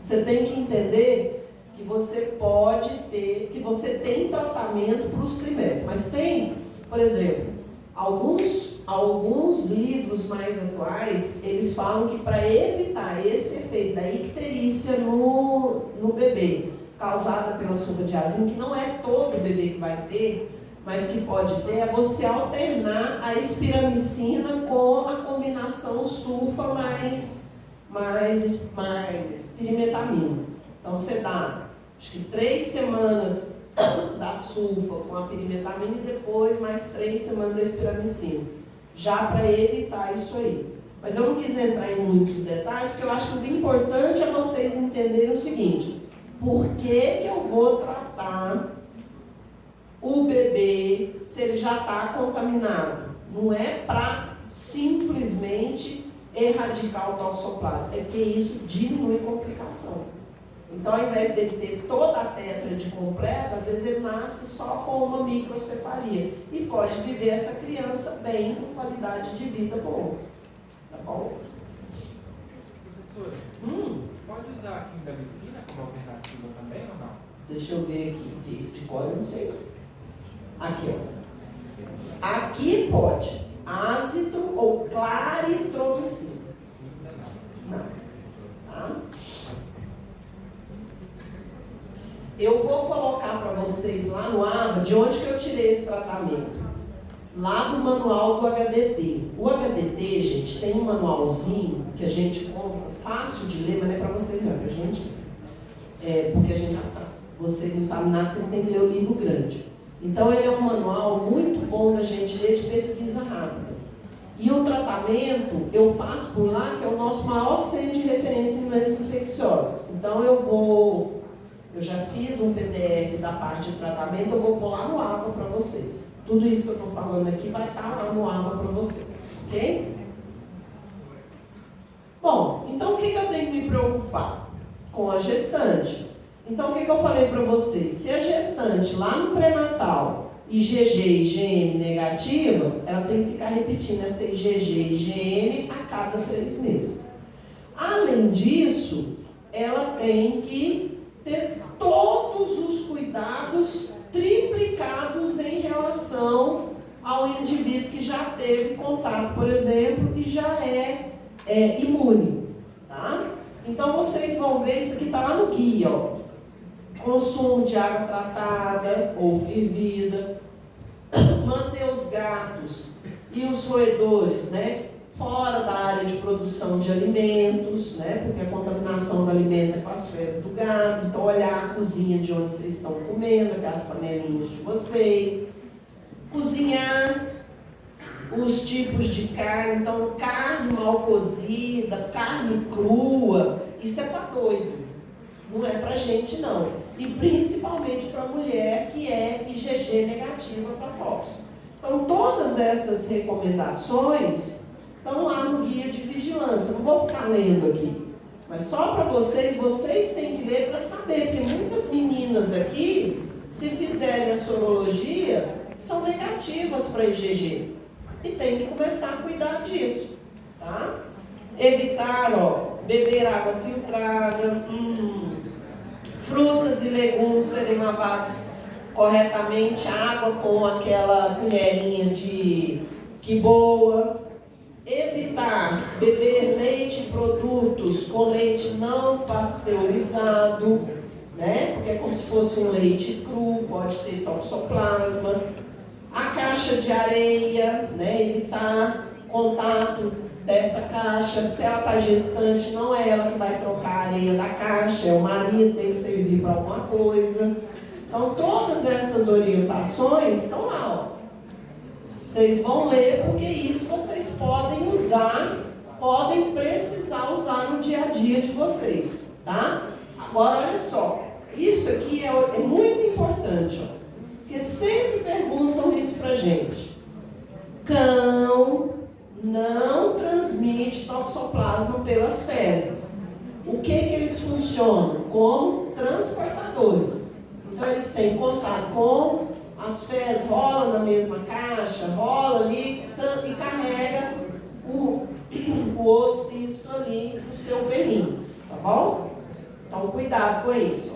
Você tem que entender que você pode ter, que você tem tratamento para os trimestres, mas tem, por exemplo, alguns livros mais atuais, eles falam que para evitar esse efeito da icterícia no bebê, causada pela sulfadiazina, que não é todo bebê que vai ter, mas que pode ter, é você alternar a espiramicina com a combinação sulfa mais pirimetamina. Então você dá, acho que 3 semanas da sulfa com a pirimetamina e depois mais 3 semanas da espiramicina, já para evitar isso aí. Mas eu não quis entrar em muitos detalhes, porque eu acho que o importante é vocês entenderem o seguinte: por que eu vou tratar o bebê se ele já está contaminado? Não é para simplesmente erradicar o toxoplasma, é porque isso diminui complicação. Então, ao invés dele ter toda a tétrade completa, às vezes ele nasce só com uma microcefalia e pode viver essa criança bem, com qualidade de vida boa. Tá bom? Professora, pode usar a clindamicina como alternativa também ou não? Deixa eu ver aqui, porque isso de cor eu não sei. Aqui, ó. Aqui pode. Ácido ou claritromicina. Não. Tá? Eu vou colocar para vocês lá no ABA de onde que eu tirei esse tratamento. Lá do manual do HDT. O HDT, gente, tem um manualzinho que a gente compra, fácil de ler, mas não é para vocês, não, é para a gente. Porque a gente já sabe. Vocês não sabem nada, vocês têm que ler o livro grande. Então, ele é um manual muito bom da gente ler de pesquisa rápida. E o tratamento eu faço por lá, que é o nosso maior centro de referência em doenças infecciosas. Então, eu já fiz um PDF da parte de tratamento, eu vou pôr lá no ABA para vocês. Tudo isso que eu estou falando aqui vai estar lá no ABA para vocês, ok? Bom, então o que eu tenho que me preocupar? Com a gestante. Então, o que eu falei para vocês? Se a gestante lá no pré-natal, IgG e IgM negativa, ela tem que ficar repetindo essa IgG e IgM a cada 3 meses. Além disso, ela tem que ter todos os cuidados triplicados em relação ao indivíduo que já teve contato, por exemplo, e já é imune. Tá? Então, vocês vão ver, isso aqui está lá no guia, ó. Consumo de água tratada ou fervida, manter os gatos e os roedores, né, fora da área de produção de alimentos, né, porque a contaminação do alimento é com as fezes do gado. Então, olhar a cozinha de onde vocês estão comendo, aquelas panelinhas de vocês. Cozinhar os tipos de carne. Então, carne mal cozida, carne crua, isso é para doido. Não é para gente, não. E principalmente para a mulher que é IgG negativa para tóxico. Então, todas essas recomendações estão lá no guia de vigilância. Não vou ficar lendo aqui. Mas só para vocês têm que ler para saber. Porque muitas meninas aqui, se fizerem a sorologia, são negativas para IgG. E tem que começar a cuidar disso. Tá? Evitar, beber água filtrada, frutas e legumes serem lavados corretamente, água com aquela colherinha de que boa. Evitar beber leite e produtos com leite não pasteurizado, né? Porque é como se fosse um leite cru, pode ter toxoplasma. A caixa de areia, né? Evitar contato dessa caixa. Se ela está gestante, não é ela que vai trocar a areia da caixa, é o marido, tem que servir para alguma coisa. Então, todas essas orientações estão lá, ó. Vocês vão ler, porque isso vocês podem usar, podem precisar usar no dia a dia de vocês, tá? Agora, olha só, isso aqui é muito importante, ó, porque sempre perguntam isso pra gente. Cão não transmite toxoplasma pelas fezes. O que eles funcionam? Como transportadores. Então, eles têm contato com as fezes, rola na mesma caixa, rola ali e carrega o osso ali no seu pelinho, tá bom? Então, cuidado com isso.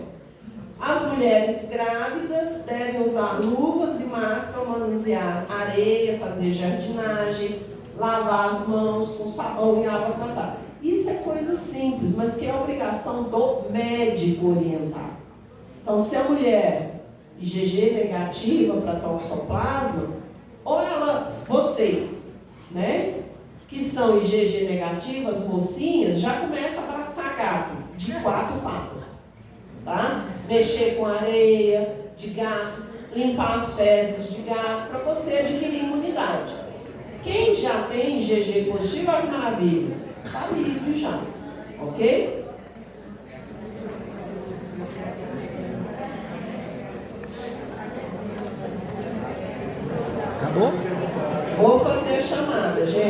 As mulheres grávidas devem usar luvas e máscara, manusear areia, fazer jardinagem, lavar as mãos com sabão e água tratada. Isso é coisa simples, mas que é obrigação do médico orientar. Então, se a mulher IgG negativa para toxoplasma, ou elas, vocês, né, que são IgG negativas, mocinhas, já começa a abraçar gato de 4 patas, tá? Mexer com areia de gato, limpar as fezes de gato, para você adquirir imunidade. Quem já tem IgG positivo, olha que maravilha, está livre já, ok? Acabou? Vou fazer a chamada, gente.